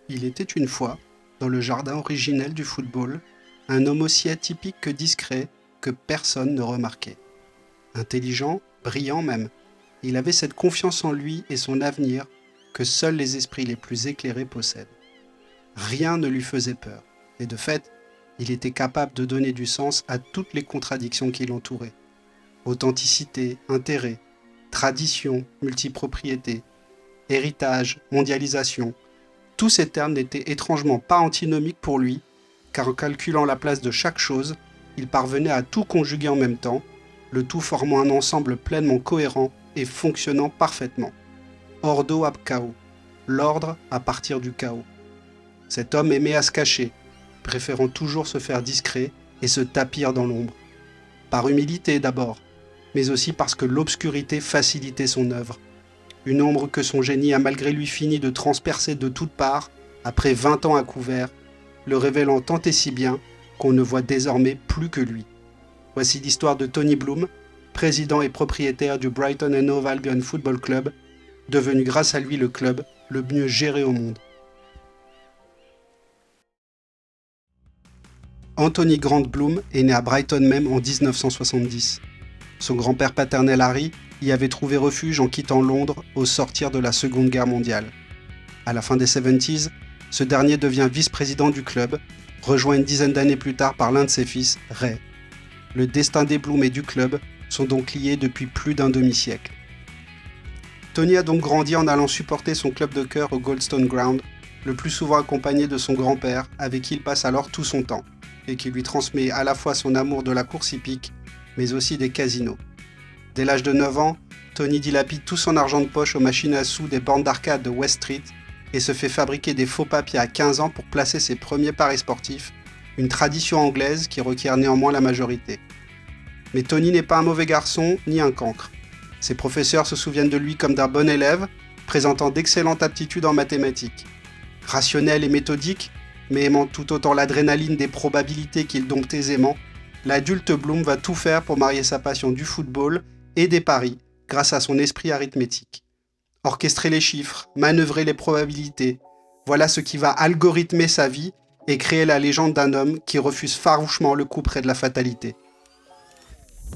Il était une fois, dans le jardin originel du football, un homme aussi atypique que discret que personne ne remarquait. Intelligent, brillant même, il avait cette confiance en lui et son avenir que seuls les esprits les plus éclairés possèdent. Rien ne lui faisait peur, et de fait, il était capable de donner du sens à toutes les contradictions qui l'entouraient. Authenticité, intérêt, tradition, multipropriété, héritage, mondialisation, tous ces termes n'étaient étrangement pas antinomiques pour lui, car en calculant la place de chaque chose, il parvenait à tout conjuguer en même temps, le tout formant un ensemble pleinement cohérent et fonctionnant parfaitement. Ordo ab chaos, l'ordre à partir du chaos. Cet homme aimait à se cacher, préférant toujours se faire discret et se tapir dans l'ombre. Par humilité d'abord, mais aussi parce que l'obscurité facilitait son œuvre. Une ombre que son génie a malgré lui fini de transpercer de toutes parts, après 20 ans à couvert, le révélant tant et si bien qu'on ne voit désormais plus que lui. Voici l'histoire de Tony Bloom, président et propriétaire du Brighton & Hove Albion Football Club, devenu grâce à lui le club le mieux géré au monde. Anthony Grant Bloom est né à Brighton même en 1970. Son grand-père paternel Harry y avait trouvé refuge en quittant Londres au sortir de la Seconde Guerre mondiale. À la fin des 70s, ce dernier devient vice-président du club, rejoint une dizaine d'années plus tard par l'un de ses fils, Ray. Le destin des Bloom et du club sont donc liés depuis plus d'un demi-siècle. Tony a donc grandi en allant supporter son club de cœur au Goldstone Ground, le plus souvent accompagné de son grand-père, avec qui il passe alors tout son temps, et qui lui transmet à la fois son amour de la course hippique, mais aussi des casinos. Dès l'âge de 9 ans, Tony dilapide tout son argent de poche aux machines à sous des bornes d'arcade de West Street et se fait fabriquer des faux papiers à 15 ans pour placer ses premiers paris sportifs, une tradition anglaise qui requiert néanmoins la majorité. Mais Tony n'est pas un mauvais garçon ni un cancre. Ses professeurs se souviennent de lui comme d'un bon élève, présentant d'excellentes aptitudes en mathématiques. Rationnel et méthodique, mais aimant tout autant l'adrénaline des probabilités qu'il dompte aisément, l'adulte Bloom va tout faire pour marier sa passion du football et des paris grâce à son esprit arithmétique. Orchestrer les chiffres, manœuvrer les probabilités, voilà ce qui va algorithmer sa vie et créer la légende d'un homme qui refuse farouchement le coup près de la fatalité.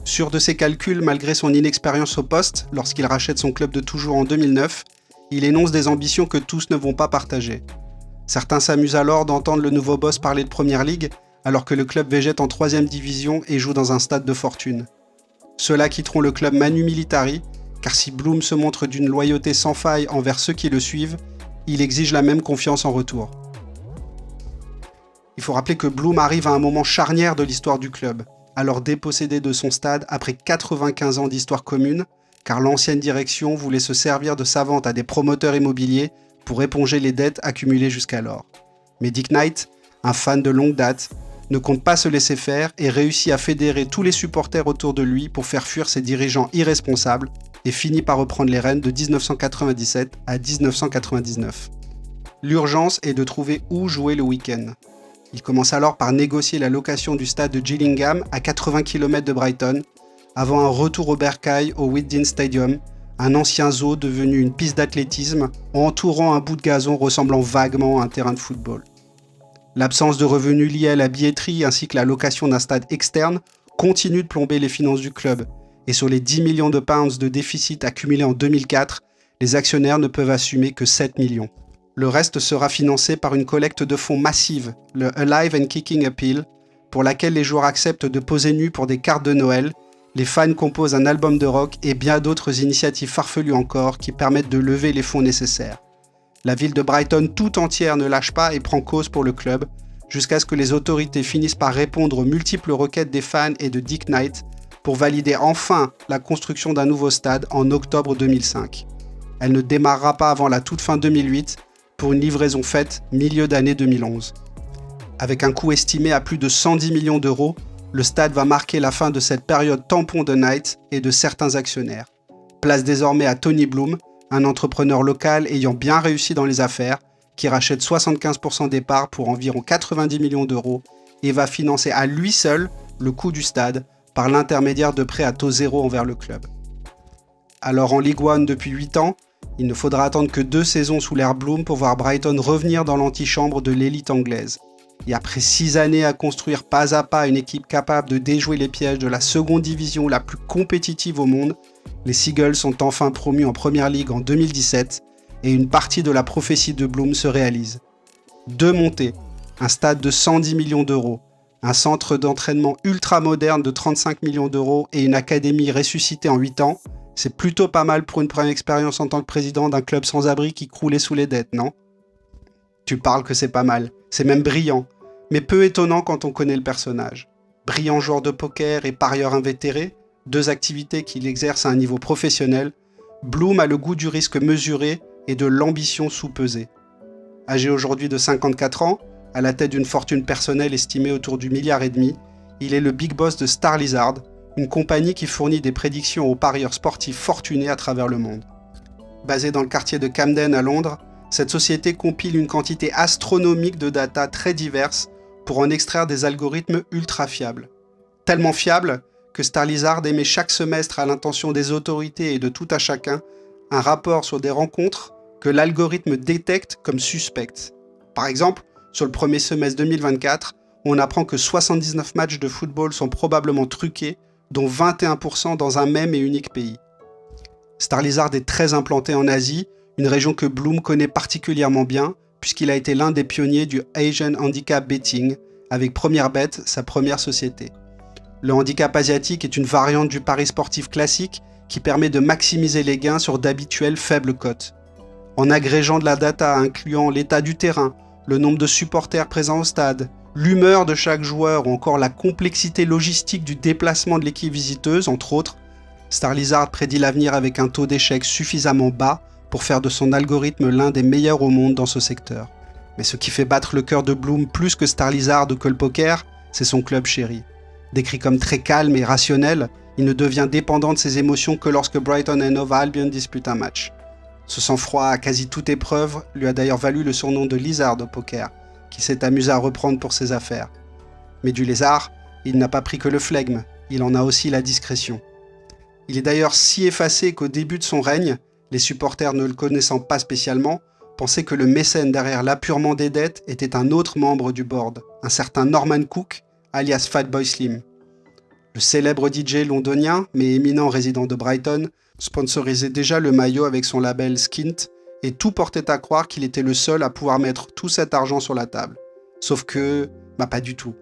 Sûr de ses calculs malgré son inexpérience au poste, lorsqu'il rachète son club de toujours en 2009, il énonce des ambitions que tous ne vont pas partager. Certains s'amusent alors d'entendre le nouveau boss parler de Première Ligue, alors que le club végète en 3e division et joue dans un stade de fortune. Ceux-là quitteront le club manu militari, car si Bloom se montre d'une loyauté sans faille envers ceux qui le suivent, il exige la même confiance en retour. Il faut rappeler que Bloom arrive à un moment charnière de l'histoire du club, alors dépossédé de son stade après 95 ans d'histoire commune, car l'ancienne direction voulait se servir de sa vente à des promoteurs immobiliers pour éponger les dettes accumulées jusqu'alors. Mais Dick Knight, un fan de longue date, ne compte pas se laisser faire et réussit à fédérer tous les supporters autour de lui pour faire fuir ses dirigeants irresponsables et finit par reprendre les rênes de 1997 à 1999. L'urgence est de trouver où jouer le week-end. Il commence alors par négocier la location du stade de Gillingham à 80 km de Brighton, avant un retour au bercail au Whitden Stadium, un ancien zoo devenu une piste d'athlétisme, entourant un bout de gazon ressemblant vaguement à un terrain de football. L'absence de revenus liés à la billetterie ainsi que la location d'un stade externe continue de plomber les finances du club, et sur les 10 millions de pounds de déficit accumulés en 2004, les actionnaires ne peuvent assumer que 7 millions. Le reste sera financé par une collecte de fonds massive, le Alive and Kicking Appeal, pour laquelle les joueurs acceptent de poser nus pour des cartes de Noël, les fans composent un album de rock et bien d'autres initiatives farfelues encore qui permettent de lever les fonds nécessaires. La ville de Brighton tout entière ne lâche pas et prend cause pour le club, jusqu'à ce que les autorités finissent par répondre aux multiples requêtes des fans et de Dick Knight pour valider enfin la construction d'un nouveau stade en octobre 2005. Elle ne démarrera pas avant la toute fin 2008 pour une livraison faite milieu d'année 2011. Avec un coût estimé à plus de 110 millions d'euros, le stade va marquer la fin de cette période tampon de Knight et de certains actionnaires. Place désormais à Tony Bloom, un entrepreneur local ayant bien réussi dans les affaires, qui rachète 75% des parts pour environ 90 millions d'euros et va financer à lui seul le coût du stade par l'intermédiaire de prêts à taux zéro envers le club. Alors en Ligue 1 depuis 8 ans, Il ne faudra attendre que 2 saisons sous l'ère Bloom pour voir Brighton revenir dans l'antichambre de l'élite anglaise. Et après 6 années à construire pas à pas une équipe capable de déjouer les pièges de la seconde division la plus compétitive au monde, les Seagulls sont enfin promus en Premier League en 2017 et une partie de la prophétie de Bloom se réalise. 2 montées, un stade de 110 millions d'euros, un centre d'entraînement ultra moderne de 35 millions d'euros et une académie ressuscitée en 8 ans, c'est plutôt pas mal pour une première expérience en tant que président d'un club sans abri qui croulait sous les dettes, non ? Tu parles que c'est pas mal, c'est même brillant, mais peu étonnant quand on connaît le personnage. Brillant joueur de poker et parieur invétéré, 2 activités qu'il exerce à un niveau professionnel, Bloom a le goût du risque mesuré et de l'ambition sous-pesée. Âgé aujourd'hui de 54 ans, à la tête d'une fortune personnelle estimée autour du 1,5 milliard, il est le big boss de Starlizard, une compagnie qui fournit des prédictions aux parieurs sportifs fortunés à travers le monde. Basée dans le quartier de Camden à Londres, cette société compile une quantité astronomique de data très diverses pour en extraire des algorithmes ultra fiables. Tellement fiables que Starlizard émet chaque semestre à l'intention des autorités et de tout à chacun un rapport sur des rencontres que l'algorithme détecte comme suspectes. Par exemple, sur le premier semestre 2024, on apprend que 79 matchs de football sont probablement truqués, dont 21% dans un même et unique pays. Starlizard est très implanté en Asie, une région que Bloom connaît particulièrement bien, puisqu'il a été l'un des pionniers du Asian Handicap Betting, avec PremierBet, sa première société. Le handicap asiatique est une variante du pari sportif classique qui permet de maximiser les gains sur d'habituelles faibles cotes. En agrégeant de la data incluant l'état du terrain, le nombre de supporters présents au stade, l'humeur de chaque joueur ou encore la complexité logistique du déplacement de l'équipe visiteuse, entre autres, Starlizard prédit l'avenir avec un taux d'échec suffisamment bas pour faire de son algorithme l'un des meilleurs au monde dans ce secteur. Mais ce qui fait battre le cœur de Bloom plus que Starlizard ou que le poker, c'est son club chéri. Décrit comme très calme et rationnel, il ne devient dépendant de ses émotions que lorsque Brighton et Hove Albion disputent un match. Ce sang-froid à quasi toute épreuve lui a d'ailleurs valu le surnom de Lizard au poker, qui s'est amusé à reprendre pour ses affaires. Mais du lézard, il n'a pas pris que le flegme, il en a aussi la discrétion. Il est d'ailleurs si effacé qu'au début de son règne, les supporters ne le connaissant pas spécialement, pensaient que le mécène derrière l'apurement des dettes était un autre membre du board, un certain Norman Cook, alias Fatboy Slim. Le célèbre DJ londonien, mais éminent résident de Brighton, sponsorisait déjà le maillot avec son label Skint, et tout portait à croire qu'il était le seul à pouvoir mettre tout cet argent sur la table. Sauf que, pas du tout.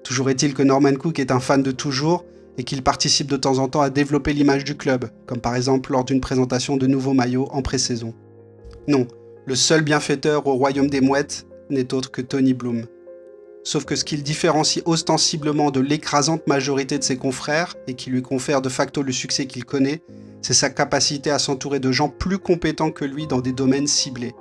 Toujours est-il que Norman Cook est un fan de toujours, et qu'il participe de temps en temps à développer l'image du club, comme par exemple lors d'une présentation de nouveaux maillots en pré-saison. Non, le seul bienfaiteur au royaume des mouettes n'est autre que Tony Bloom. Sauf que ce qui le différencie ostensiblement de l'écrasante majorité de ses confrères, et qui lui confère de facto le succès qu'il connaît, c'est sa capacité à s'entourer de gens plus compétents que lui dans des domaines ciblés.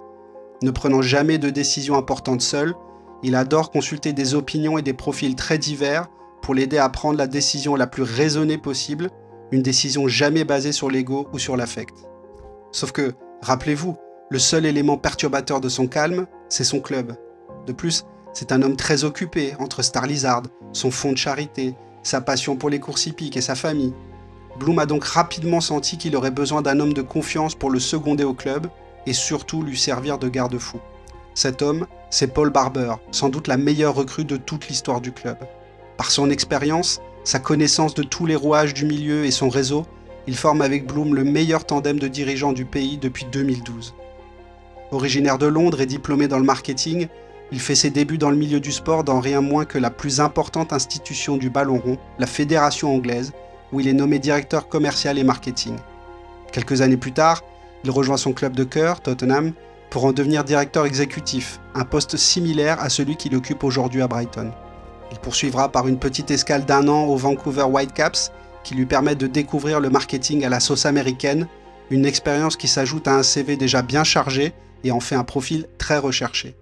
Ne prenant jamais de décisions importantes seul, il adore consulter des opinions et des profils très divers pour l'aider à prendre la décision la plus raisonnée possible, une décision jamais basée sur l'ego ou sur l'affect. Sauf que, rappelez-vous, le seul élément perturbateur de son calme, c'est son club. De plus, c'est un homme très occupé entre Starlizard, son fonds de charité, sa passion pour les courses hippiques et sa famille. Bloom a donc rapidement senti qu'il aurait besoin d'un homme de confiance pour le seconder au club et surtout lui servir de garde-fou. Cet homme, c'est Paul Barber, sans doute la meilleure recrue de toute l'histoire du club. Par son expérience, sa connaissance de tous les rouages du milieu et son réseau, il forme avec Bloom le meilleur tandem de dirigeants du pays depuis 2012. Originaire de Londres et diplômé dans le marketing, il fait ses débuts dans le milieu du sport dans rien moins que la plus importante institution du ballon rond, la Fédération anglaise, où il est nommé directeur commercial et marketing. Quelques années plus tard, il rejoint son club de cœur, Tottenham, pour en devenir directeur exécutif, un poste similaire à celui qu'il occupe aujourd'hui à Brighton. Il poursuivra par une petite escale d'1 an aux Vancouver Whitecaps, qui lui permet de découvrir le marketing à la sauce américaine, une expérience qui s'ajoute à un CV déjà bien chargé et en fait un profil très recherché.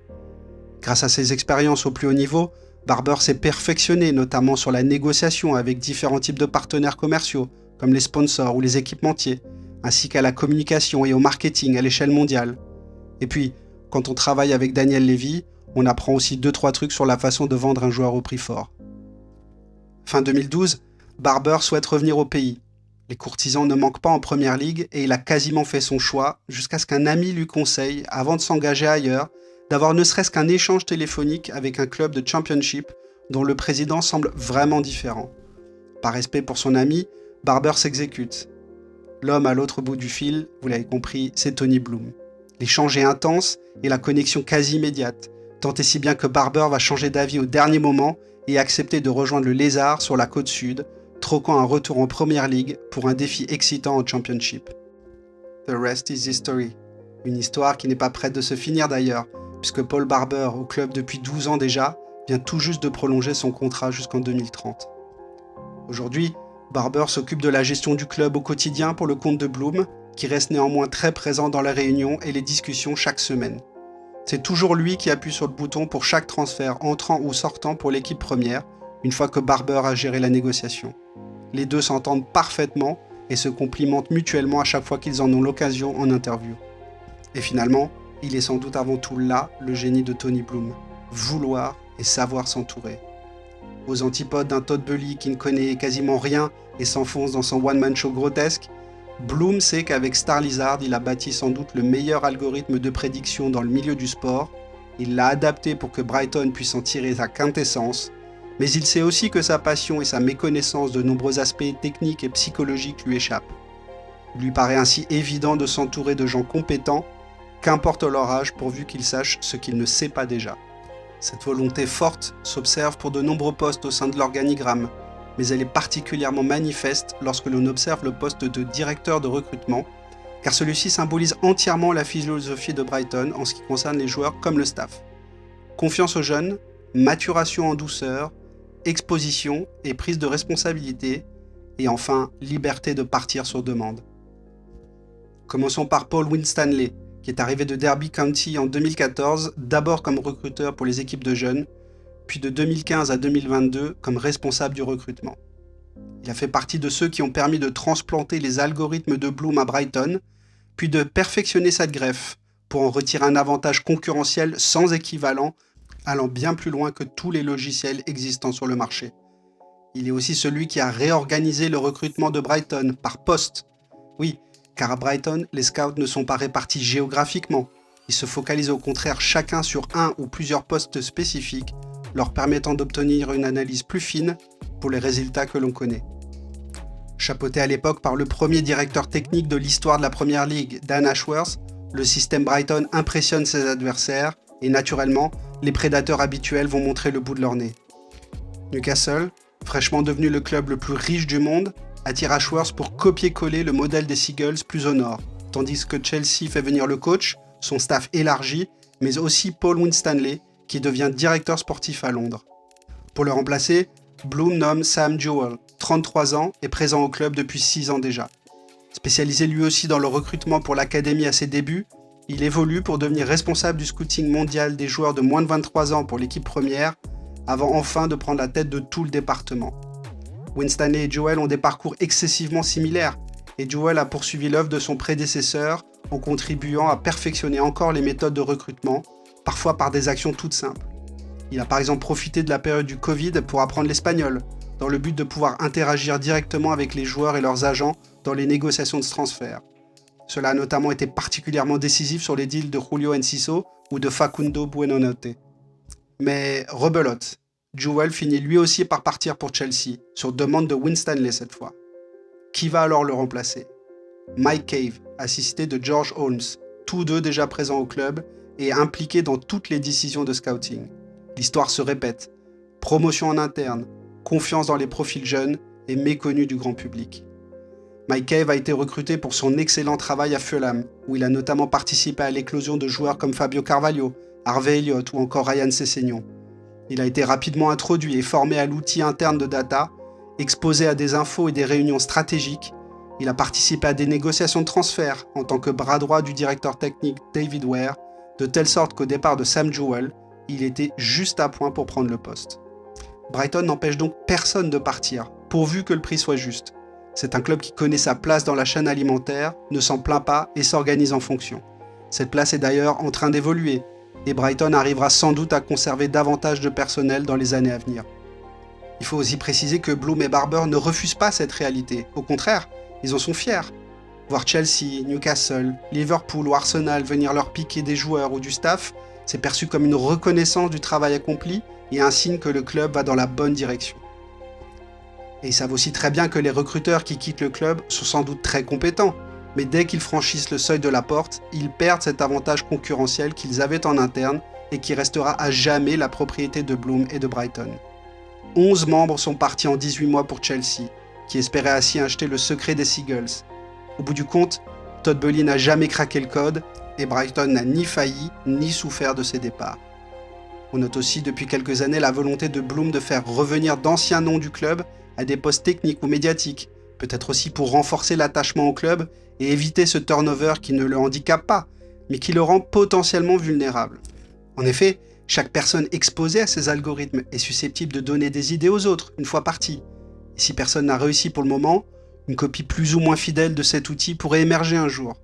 Grâce à ses expériences au plus haut niveau, Barber s'est perfectionné notamment sur la négociation avec différents types de partenaires commerciaux, comme les sponsors ou les équipementiers, ainsi qu'à la communication et au marketing à l'échelle mondiale. Et puis, quand on travaille avec Daniel Levy, on apprend aussi 2-3 trucs sur la façon de vendre un joueur au prix fort. Fin 2012, Barber souhaite revenir au pays. Les courtisans ne manquent pas en première ligue et il a quasiment fait son choix jusqu'à ce qu'un ami lui conseille, avant de s'engager ailleurs, d'avoir ne serait-ce qu'un échange téléphonique avec un club de championship dont le président semble vraiment différent. Par respect pour son ami, Barber s'exécute. L'homme à l'autre bout du fil, vous l'avez compris, c'est Tony Bloom. L'échange est intense et la connexion quasi immédiate, tant et si bien que Barber va changer d'avis au dernier moment et accepter de rejoindre le Lézard sur la côte sud, troquant un retour en Première Ligue pour un défi excitant en Championship. The rest is history. Une histoire qui n'est pas prête de se finir d'ailleurs, puisque Paul Barber, au club depuis 12 ans déjà, vient tout juste de prolonger son contrat jusqu'en 2030. Aujourd'hui, Barber s'occupe de la gestion du club au quotidien pour le compte de Bloom, qui reste néanmoins très présent dans les réunions et les discussions chaque semaine. C'est toujours lui qui appuie sur le bouton pour chaque transfert entrant ou sortant pour l'équipe première, une fois que Barber a géré la négociation. Les deux s'entendent parfaitement et se complimentent mutuellement à chaque fois qu'ils en ont l'occasion en interview. Et finalement, il est sans doute avant tout là le génie de Tony Bloom, vouloir et savoir s'entourer. Aux antipodes d'un Todd Boehly qui ne connaît quasiment rien et s'enfonce dans son one-man show grotesque, Bloom sait qu'avec Star Lizard, il a bâti sans doute le meilleur algorithme de prédiction dans le milieu du sport, il l'a adapté pour que Brighton puisse en tirer sa quintessence, mais il sait aussi que sa passion et sa méconnaissance de nombreux aspects techniques et psychologiques lui échappent. Il lui paraît ainsi évident de s'entourer de gens compétents, qu'importe leur âge pourvu qu'ils sachent ce qu'il ne sait pas déjà. Cette volonté forte s'observe pour de nombreux postes au sein de l'organigramme, mais elle est particulièrement manifeste lorsque l'on observe le poste de directeur de recrutement, car celui-ci symbolise entièrement la philosophie de Brighton en ce qui concerne les joueurs comme le staff. Confiance aux jeunes, maturation en douceur, exposition et prise de responsabilité, et enfin liberté de partir sur demande. Commençons par Paul Winstanley, qui est arrivé de Derby County en 2014, d'abord comme recruteur pour les équipes de jeunes, puis de 2015 à 2022 comme responsable du recrutement. Il a fait partie de ceux qui ont permis de transplanter les algorithmes de Bloom à Brighton, puis de perfectionner cette greffe pour en retirer un avantage concurrentiel sans équivalent, allant bien plus loin que tous les logiciels existants sur le marché. Il est aussi celui qui a réorganisé le recrutement de Brighton par poste. Oui, car à Brighton, les scouts ne sont pas répartis géographiquement. Ils se focalisent au contraire chacun sur un ou plusieurs postes spécifiques, leur permettant d'obtenir une analyse plus fine pour les résultats que l'on connaît. Chapeauté à l'époque par le premier directeur technique de l'histoire de la Première Ligue, Dan Ashworth, le système Brighton impressionne ses adversaires et naturellement, les prédateurs habituels vont montrer le bout de leur nez. Newcastle, fraîchement devenu le club le plus riche du monde, attire Ashworth pour copier-coller le modèle des Seagulls plus au nord, tandis que Chelsea fait venir le coach, son staff élargi, mais aussi Paul Winstanley, qui devient directeur sportif à Londres. Pour le remplacer, Bloom nomme Sam Jewell, 33 ans et présent au club depuis 6 ans déjà. Spécialisé lui aussi dans le recrutement pour l'académie à ses débuts, il évolue pour devenir responsable du scouting mondial des joueurs de moins de 23 ans pour l'équipe première, avant enfin de prendre la tête de tout le département. Winstanley et Jewell ont des parcours excessivement similaires, et Jewell a poursuivi l'œuvre de son prédécesseur en contribuant à perfectionner encore les méthodes de recrutement, parfois par des actions toutes simples. Il a par exemple profité de la période du Covid pour apprendre l'espagnol, dans le but de pouvoir interagir directement avec les joueurs et leurs agents dans les négociations de transfert. Cela a notamment été particulièrement décisif sur les deals de Julio Enciso ou de Facundo Buonanotte. Mais rebelote, Jewell finit lui aussi par partir pour Chelsea, sur demande de Winstanley cette fois. Qui va alors le remplacer ? Mike Cave, assisté de George Holmes, tous deux déjà présents au club et impliqués dans toutes les décisions de scouting. L'histoire se répète. Promotion en interne, confiance dans les profils jeunes et méconnu du grand public. Mike Cave a été recruté pour son excellent travail à Fulham, où il a notamment participé à l'éclosion de joueurs comme Fabio Carvalho, Harvey Elliott ou encore Ryan Sessegnon. Il a été rapidement introduit et formé à l'outil interne de data, exposé à des infos et des réunions stratégiques. Il a participé à des négociations de transfert en tant que bras droit du directeur technique David Ware, de telle sorte qu'au départ de Sam Jewell, il était juste à point pour prendre le poste. Brighton n'empêche donc personne de partir, pourvu que le prix soit juste. C'est un club qui connaît sa place dans la chaîne alimentaire, ne s'en plaint pas et s'organise en fonction. Cette place est d'ailleurs en train d'évoluer, et Brighton arrivera sans doute à conserver davantage de personnel dans les années à venir. Il faut aussi préciser que Bloom et Barber ne refusent pas cette réalité. Au contraire, Ils en sont fiers. Voir Chelsea, Newcastle, Liverpool ou Arsenal venir leur piquer des joueurs ou du staff, c'est perçu comme une reconnaissance du travail accompli et un signe que le club va dans la bonne direction. Et ils savent aussi très bien que les recruteurs qui quittent le club sont sans doute très compétents, mais dès qu'ils franchissent le seuil de la porte, ils perdent cet avantage concurrentiel qu'ils avaient en interne et qui restera à jamais la propriété de Bloom et de Brighton. 11 membres sont partis en 18 mois pour Chelsea, qui espérait ainsi acheter le secret des Seagulls. Au bout du compte, Todd Boehly n'a jamais craqué le code et Brighton n'a ni failli ni souffert de ses départs. On note aussi depuis quelques années la volonté de Bloom de faire revenir d'anciens noms du club à des postes techniques ou médiatiques, peut-être aussi pour renforcer l'attachement au club et éviter ce turnover qui ne le handicape pas, mais qui le rend potentiellement vulnérable. En effet, chaque personne exposée à ces algorithmes est susceptible de donner des idées aux autres, une fois partie. Et si personne n'a réussi pour le moment, une copie plus ou moins fidèle de cet outil pourrait émerger un jour.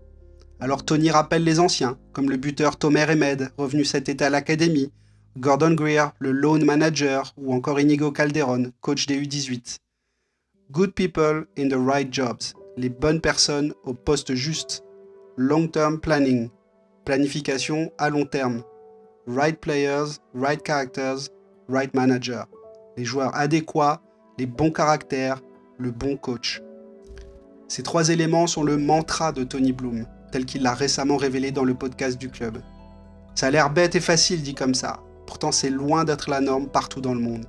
Alors Tony rappelle les anciens, comme le buteur Tomer Hemed, revenu cet été à l'académie, Gordon Greer, le loan manager, ou encore Inigo Calderon, coach des U18. Good people in the right jobs, les bonnes personnes au poste juste. Long-term planning, planification à long terme. Right players, right characters, right manager. Les joueurs adéquats, les bons caractères, le bon coach. Ces 3 éléments sont le mantra de Tony Bloom, tel qu'il l'a récemment révélé dans le podcast du club. Ça a l'air bête et facile dit comme ça, pourtant c'est loin d'être la norme partout dans le monde.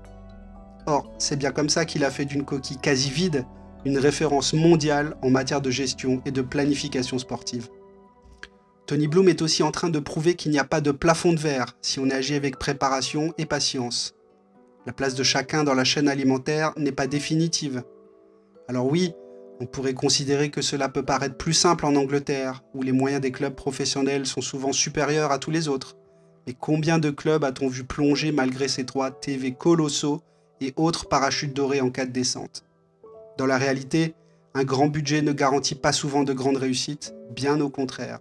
Or, c'est bien comme ça qu'il a fait d'une coquille quasi vide une référence mondiale en matière de gestion et de planification sportive. Tony Bloom est aussi en train de prouver qu'il n'y a pas de plafond de verre si on agit avec préparation et patience. La place de chacun dans la chaîne alimentaire n'est pas définitive. Alors oui, on pourrait considérer que cela peut paraître plus simple en Angleterre, où les moyens des clubs professionnels sont souvent supérieurs à tous les autres. Mais combien de clubs a-t-on vu plonger malgré ces droits TV colossaux et autres parachutes dorés en cas de descente? Dans la réalité, un grand budget ne garantit pas souvent de grandes réussites, bien au contraire.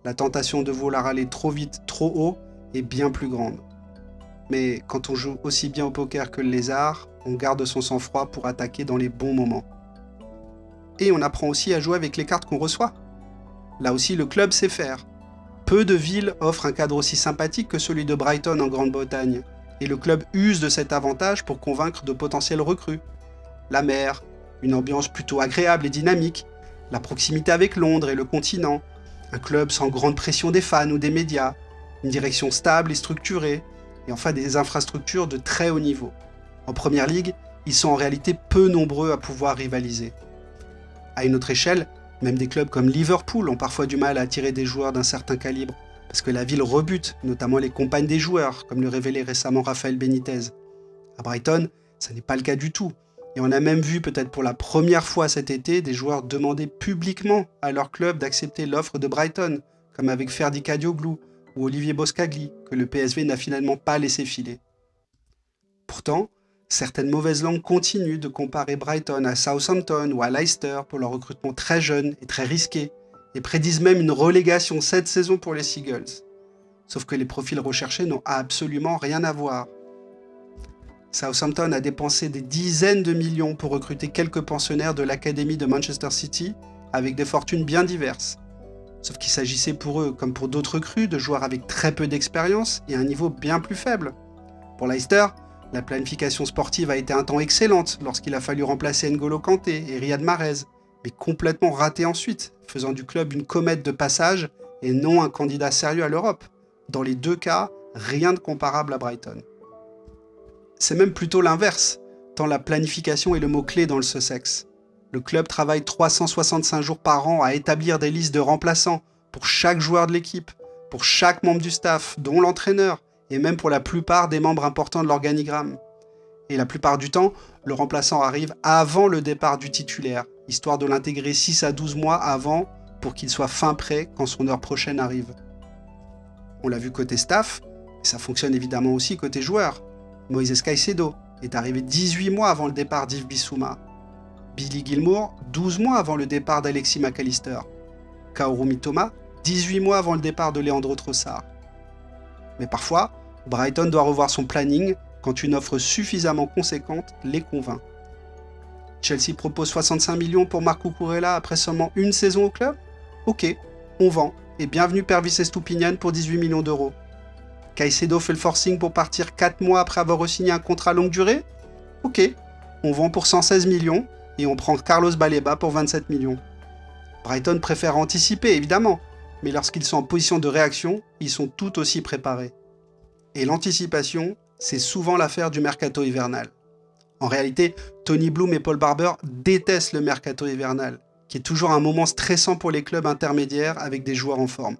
La tentation de vouloir aller trop vite, trop haut est bien plus grande. Mais quand on joue aussi bien au poker que le lézard, on garde son sang-froid pour attaquer dans les bons moments. Et on apprend aussi à jouer avec les cartes qu'on reçoit. Là aussi, le club sait faire. Peu de villes offrent un cadre aussi sympathique que celui de Brighton en Grande-Bretagne, et le club use de cet avantage pour convaincre de potentiels recrues. La mer, une ambiance plutôt agréable et dynamique, la proximité avec Londres et le continent, un club sans grande pression des fans ou des médias, une direction stable et structurée, et enfin des infrastructures de très haut niveau. En première ligue, ils sont en réalité peu nombreux à pouvoir rivaliser. À une autre échelle, même des clubs comme Liverpool ont parfois du mal à attirer des joueurs d'un certain calibre, parce que la ville rebute, notamment les compagnes des joueurs, comme le révélait récemment Rafael Benitez. À Brighton, ça n'est pas le cas du tout, et on a même vu peut-être pour la première fois cet été des joueurs demander publiquement à leur club d'accepter l'offre de Brighton, comme avec Ferdi Kadioglu ou Olivier Boscagli, que le PSV n'a finalement pas laissé filer. Pourtant, certaines mauvaises langues continuent de comparer Brighton à Southampton ou à Leicester pour leur recrutement très jeune et très risqué, et prédisent même une relégation cette saison pour les Seagulls. Sauf que les profils recherchés n'ont absolument rien à voir. Southampton a dépensé des dizaines de millions pour recruter quelques pensionnaires de l'académie de Manchester City, avec des fortunes bien diverses. Sauf qu'il s'agissait pour eux, comme pour d'autres recrues, de joueurs avec très peu d'expérience et un niveau bien plus faible. Pour Leicester, la planification sportive a été un temps excellente lorsqu'il a fallu remplacer N'Golo Kanté et Riyad Mahrez, mais complètement ratée ensuite, faisant du club une comète de passage et non un candidat sérieux à l'Europe. Dans les deux cas, rien de comparable à Brighton. C'est même plutôt l'inverse, tant la planification est le mot-clé dans le Sussex. Le club travaille 365 jours par an à établir des listes de remplaçants pour chaque joueur de l'équipe, pour chaque membre du staff, dont l'entraîneur, et même pour la plupart des membres importants de l'organigramme. Et la plupart du temps, le remplaçant arrive avant le départ du titulaire, histoire de l'intégrer 6 à 12 mois avant pour qu'il soit fin prêt quand son heure prochaine arrive. On l'a vu côté staff, et ça fonctionne évidemment aussi côté joueur. Moises Caicedo est arrivé 18 mois avant le départ d'Yves Bissouma. Billy Gilmour, 12 mois avant le départ d'Alexis McAllister. Kaoru Mitoma, 18 mois avant le départ de Leandro Trossard. Mais parfois, Brighton doit revoir son planning quand une offre suffisamment conséquente les convainc. Chelsea propose 65 millions pour Marc Cucurella après seulement une saison au club? Ok, on vend, et bienvenue Pervis Estupiñán pour 18 millions d'euros. Caicedo fait le forcing pour partir 4 mois après avoir re-signé un contrat longue durée? Ok, on vend pour 116 millions, et on prend Carlos Baleba pour 27 millions. Brighton préfère anticiper, évidemment, mais lorsqu'ils sont en position de réaction, ils sont tout aussi préparés. Et l'anticipation, c'est souvent l'affaire du mercato hivernal. En réalité, Tony Bloom et Paul Barber détestent le mercato hivernal, qui est toujours un moment stressant pour les clubs intermédiaires avec des joueurs en forme.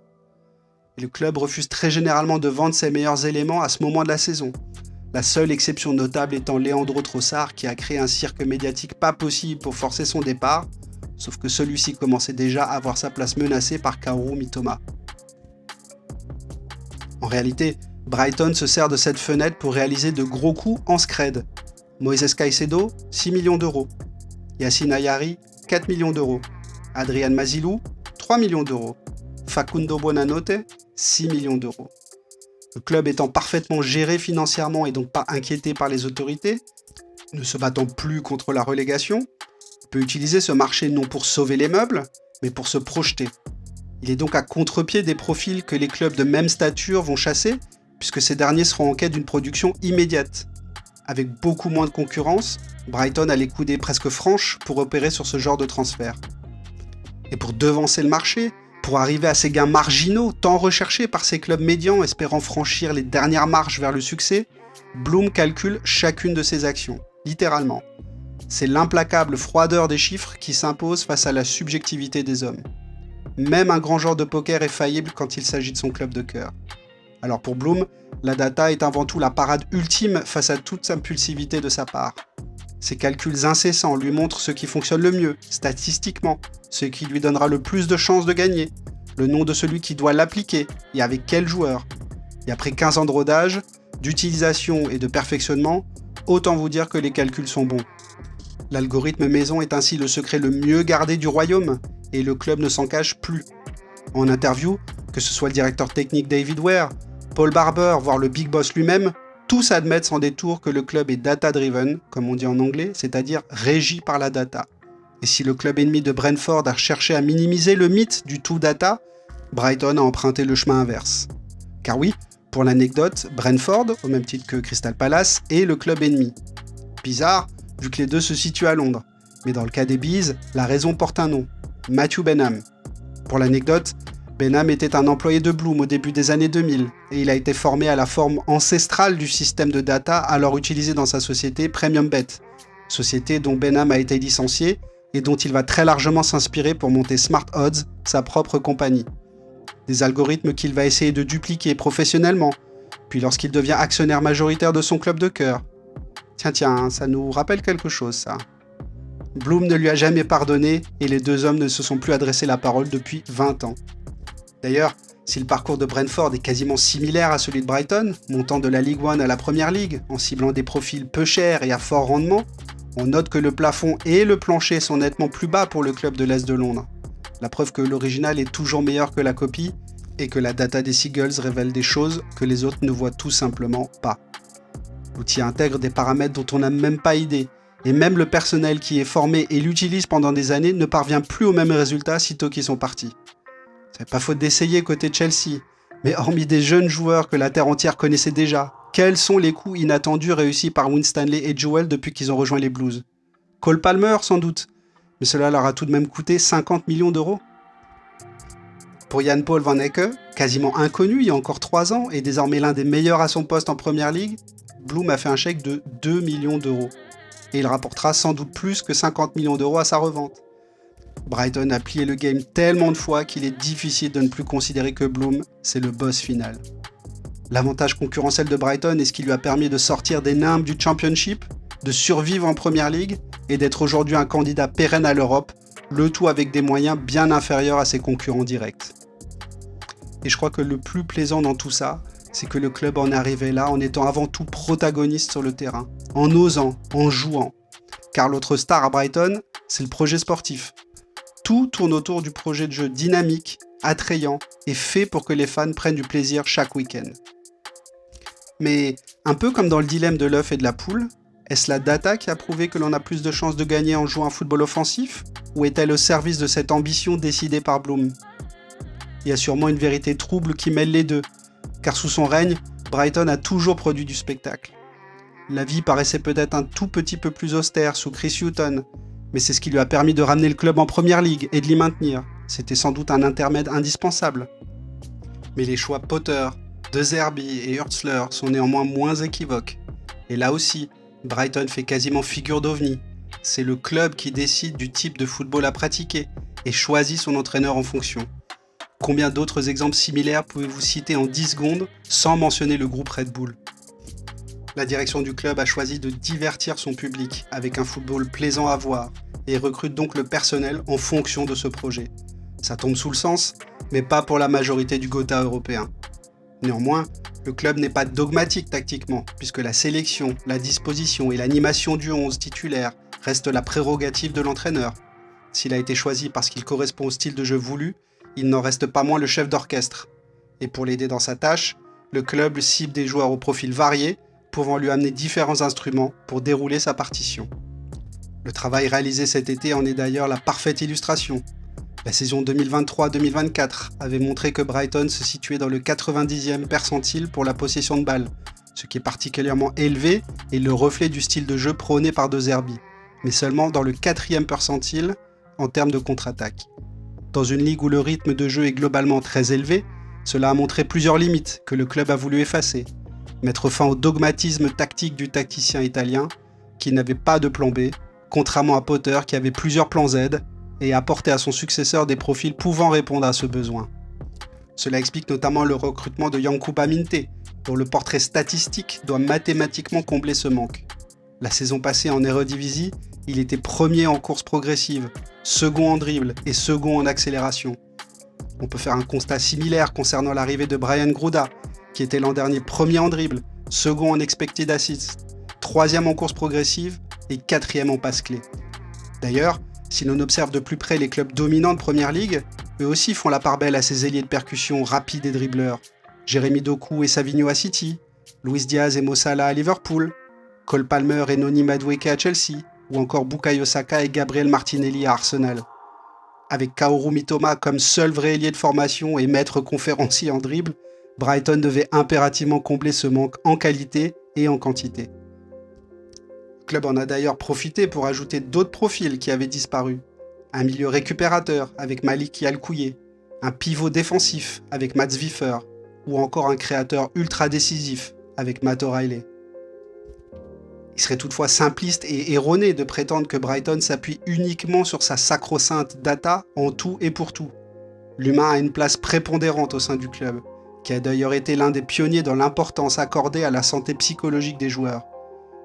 Et le club refuse très généralement de vendre ses meilleurs éléments à ce moment de la saison. La seule exception notable étant Leandro Trossard qui a créé un cirque médiatique pas possible pour forcer son départ, sauf que celui-ci commençait déjà à voir sa place menacée par Kaoru Mitoma. En réalité, Brighton se sert de cette fenêtre pour réaliser de gros coups en scred. Moises Caicedo, 6 millions d'euros. Yacine Ayari, 4 millions d'euros. Adrian Mazilou, 3 millions d'euros. Facundo Buonanotte, 6 millions d'euros. Le club étant parfaitement géré financièrement et donc pas inquiété par les autorités, ne se battant plus contre la relégation, peut utiliser ce marché non pour sauver les meubles, mais pour se projeter. Il est donc à contre-pied des profils que les clubs de même stature vont chasser, puisque ces derniers seront en quête d'une production immédiate. Avec beaucoup moins de concurrence, Brighton a les coudées presque franches pour opérer sur ce genre de transfert. Et pour devancer le marché, pour arriver à ces gains marginaux tant recherchés par ces clubs médians espérant franchir les dernières marches vers le succès, Bloom calcule chacune de ses actions, littéralement. C'est l'implacable froideur des chiffres qui s'impose face à la subjectivité des hommes. Même un grand joueur de poker est faillible quand il s'agit de son club de cœur. Alors pour Bloom, la data est avant tout la parade ultime face à toute impulsivité de sa part. Ses calculs incessants lui montrent ce qui fonctionne le mieux, statistiquement, ce qui lui donnera le plus de chances de gagner, le nom de celui qui doit l'appliquer et avec quel joueur. Et après 15 ans de rodage, d'utilisation et de perfectionnement, autant vous dire que les calculs sont bons. L'algorithme maison est ainsi le secret le mieux gardé du royaume, et le club ne s'en cache plus. En interview, que ce soit le directeur technique David Ware, Paul Barber, voire le Big Boss lui-même, tous admettent sans détour que le club est data-driven, comme on dit en anglais, c'est-à-dire régi par la data. Et si le club ennemi de Brentford a cherché à minimiser le mythe du tout data, Brighton a emprunté le chemin inverse. Car oui, pour l'anecdote, Brentford, au même titre que Crystal Palace, est le club ennemi. Bizarre, vu que les deux se situent à Londres. Mais dans le cas des Bees, la raison porte un nom, Matthew Benham. Pour l'anecdote, Benham était un employé de Bloom au début des années 2000 et il a été formé à la forme ancestrale du système de data alors utilisé dans sa société Premium Bet, société dont Benham a été licencié et dont il va très largement s'inspirer pour monter Smart Odds, sa propre compagnie. Des algorithmes qu'il va essayer de dupliquer professionnellement, puis lorsqu'il devient actionnaire majoritaire de son club de cœur. Tiens, ça nous rappelle quelque chose, ça. Bloom ne lui a jamais pardonné et les deux hommes ne se sont plus adressé la parole depuis 20 ans. D'ailleurs, si le parcours de Brentford est quasiment similaire à celui de Brighton, montant de la Ligue 1 à la Première Ligue, en ciblant des profils peu chers et à fort rendement, on note que le plafond et le plancher sont nettement plus bas pour le club de l'Est de Londres. La preuve que l'original est toujours meilleur que la copie et que la data des Seagulls révèle des choses que les autres ne voient tout simplement pas. L'outil intègre des paramètres dont on n'a même pas idée, et même le personnel qui est formé et l'utilise pendant des années ne parvient plus aux mêmes résultats sitôt qu'ils sont partis. C'est pas faute d'essayer côté Chelsea, mais hormis des jeunes joueurs que la terre entière connaissait déjà, quels sont les coups inattendus réussis par Winstanley et Jewell depuis qu'ils ont rejoint les Blues? Cole Palmer sans doute, mais cela leur a tout de même coûté 50 millions d'euros. Pour Jan-Paul Van Hecke, quasiment inconnu il y a encore 3 ans et désormais l'un des meilleurs à son poste en Première Ligue, Bloom a fait un chèque de 2 millions d'euros. Et il rapportera sans doute plus que 50 millions d'euros à sa revente. Brighton a plié le game tellement de fois qu'il est difficile de ne plus considérer que Bloom, c'est le boss final. L'avantage concurrentiel de Brighton est ce qui lui a permis de sortir des nimbes du Championship, de survivre en Première Ligue et d'être aujourd'hui un candidat pérenne à l'Europe, le tout avec des moyens bien inférieurs à ses concurrents directs. Et je crois que le plus plaisant dans tout ça, c'est que le club en est arrivé là en étant avant tout protagoniste sur le terrain, en osant, en jouant. Car l'autre star à Brighton, c'est le projet sportif. Tout tourne autour du projet de jeu dynamique, attrayant et fait pour que les fans prennent du plaisir chaque week-end. Mais un peu comme dans le dilemme de l'œuf et de la poule, Est-ce la data qui a prouvé que l'on a plus de chances de gagner en jouant un football offensif? Ou est-elle au service de cette ambition décidée par Bloom? Il y a sûrement une vérité trouble qui mêle les deux, car sous son règne, Brighton a toujours produit du spectacle. La vie paraissait peut-être un tout petit peu plus austère sous Chris Hughton, mais c'est ce qui lui a permis de ramener le club en Première Ligue et de l'y maintenir. C'était sans doute un intermède indispensable. Mais les choix Potter, De Zerbi et Hurtzler sont néanmoins moins équivoques. Et là aussi, Brighton fait quasiment figure d'ovni. C'est le club qui décide du type de football à pratiquer et choisit son entraîneur en fonction. Combien d'autres exemples similaires pouvez-vous citer en 10 secondes sans mentionner le groupe Red Bull? La direction du club a choisi de divertir son public avec un football plaisant à voir et recrute donc le personnel en fonction de ce projet. Ça tombe sous le sens, mais pas pour la majorité du Gotha européen. Néanmoins, le club n'est pas dogmatique tactiquement, puisque la sélection, la disposition et l'animation du 11 titulaire restent la prérogative de l'entraîneur. S'il a été choisi parce qu'il correspond au style de jeu voulu, il n'en reste pas moins le chef d'orchestre. Et pour l'aider dans sa tâche, le club cible des joueurs au profil varié, pouvant lui amener différents instruments pour dérouler sa partition. Le travail réalisé cet été en est d'ailleurs la parfaite illustration. La saison 2023-2024 avait montré que Brighton se situait dans le 90e percentile pour la possession de balle, ce qui est particulièrement élevé et le reflet du style de jeu prôné par De Zerbi, mais seulement dans le 4e percentile en termes de contre-attaque. Dans une ligue où le rythme de jeu est globalement très élevé, cela a montré plusieurs limites que le club a voulu effacer. Mettre fin au dogmatisme tactique du tacticien italien, qui n'avait pas de plan B, contrairement à Potter qui avait plusieurs plans Z, et apporter à son successeur des profils pouvant répondre à ce besoin. Cela explique notamment le recrutement de Yankuba Minteh, dont le portrait statistique doit mathématiquement combler ce manque. La saison passée en Eredivisie, il était premier en course progressive, second en dribble et second en accélération. On peut faire un constat similaire concernant l'arrivée de Brian Gruda, qui était l'an dernier premier en dribble, second en expected assists, troisième en course progressive et quatrième en passe clé. D'ailleurs, si l'on observe de plus près les clubs dominants de Première Ligue, eux aussi font la part belle à ces ailiers de percussion rapides et dribbleurs. Jérémy Doku et Savinho à City, Luis Diaz et Mo Salah à Liverpool, Cole Palmer et Noni Madueke à Chelsea, ou encore Bukayo Saka et Gabriel Martinelli à Arsenal. Avec Kaoru Mitoma comme seul vrai ailier de formation et maître conférencier en dribble, Brighton devait impérativement combler ce manque en qualité et en quantité. Le club en a d'ailleurs profité pour ajouter d'autres profils qui avaient disparu. Un milieu récupérateur avec Maliki Alkouye, un pivot défensif avec Mats Wiffer, ou encore un créateur ultra décisif avec Matt O'Reilly. Il serait toutefois simpliste et erroné de prétendre que Brighton s'appuie uniquement sur sa sacro-sainte data en tout et pour tout. L'humain a une place prépondérante au sein du club, qui a d'ailleurs été l'un des pionniers dans l'importance accordée à la santé psychologique des joueurs.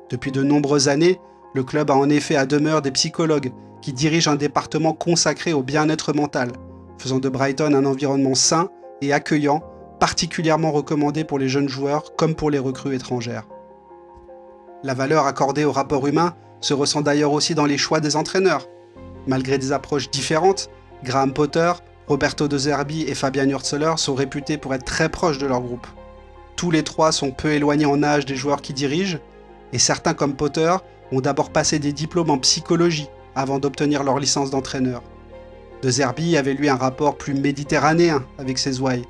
Depuis de nombreuses années, le club a en effet à demeure des psychologues qui dirigent un département consacré au bien-être mental, faisant de Brighton un environnement sain et accueillant, particulièrement recommandé pour les jeunes joueurs comme pour les recrues étrangères. La valeur accordée au rapport humain se ressent d'ailleurs aussi dans les choix des entraîneurs. Malgré des approches différentes, Graham Potter, Roberto De Zerbi et Fabian Hurtzler sont réputés pour être très proches de leur groupe. Tous les trois sont peu éloignés en âge des joueurs qui dirigent, et certains comme Potter ont d'abord passé des diplômes en psychologie avant d'obtenir leur licence d'entraîneur. De Zerbi avait lui un rapport plus méditerranéen avec ses ouailles,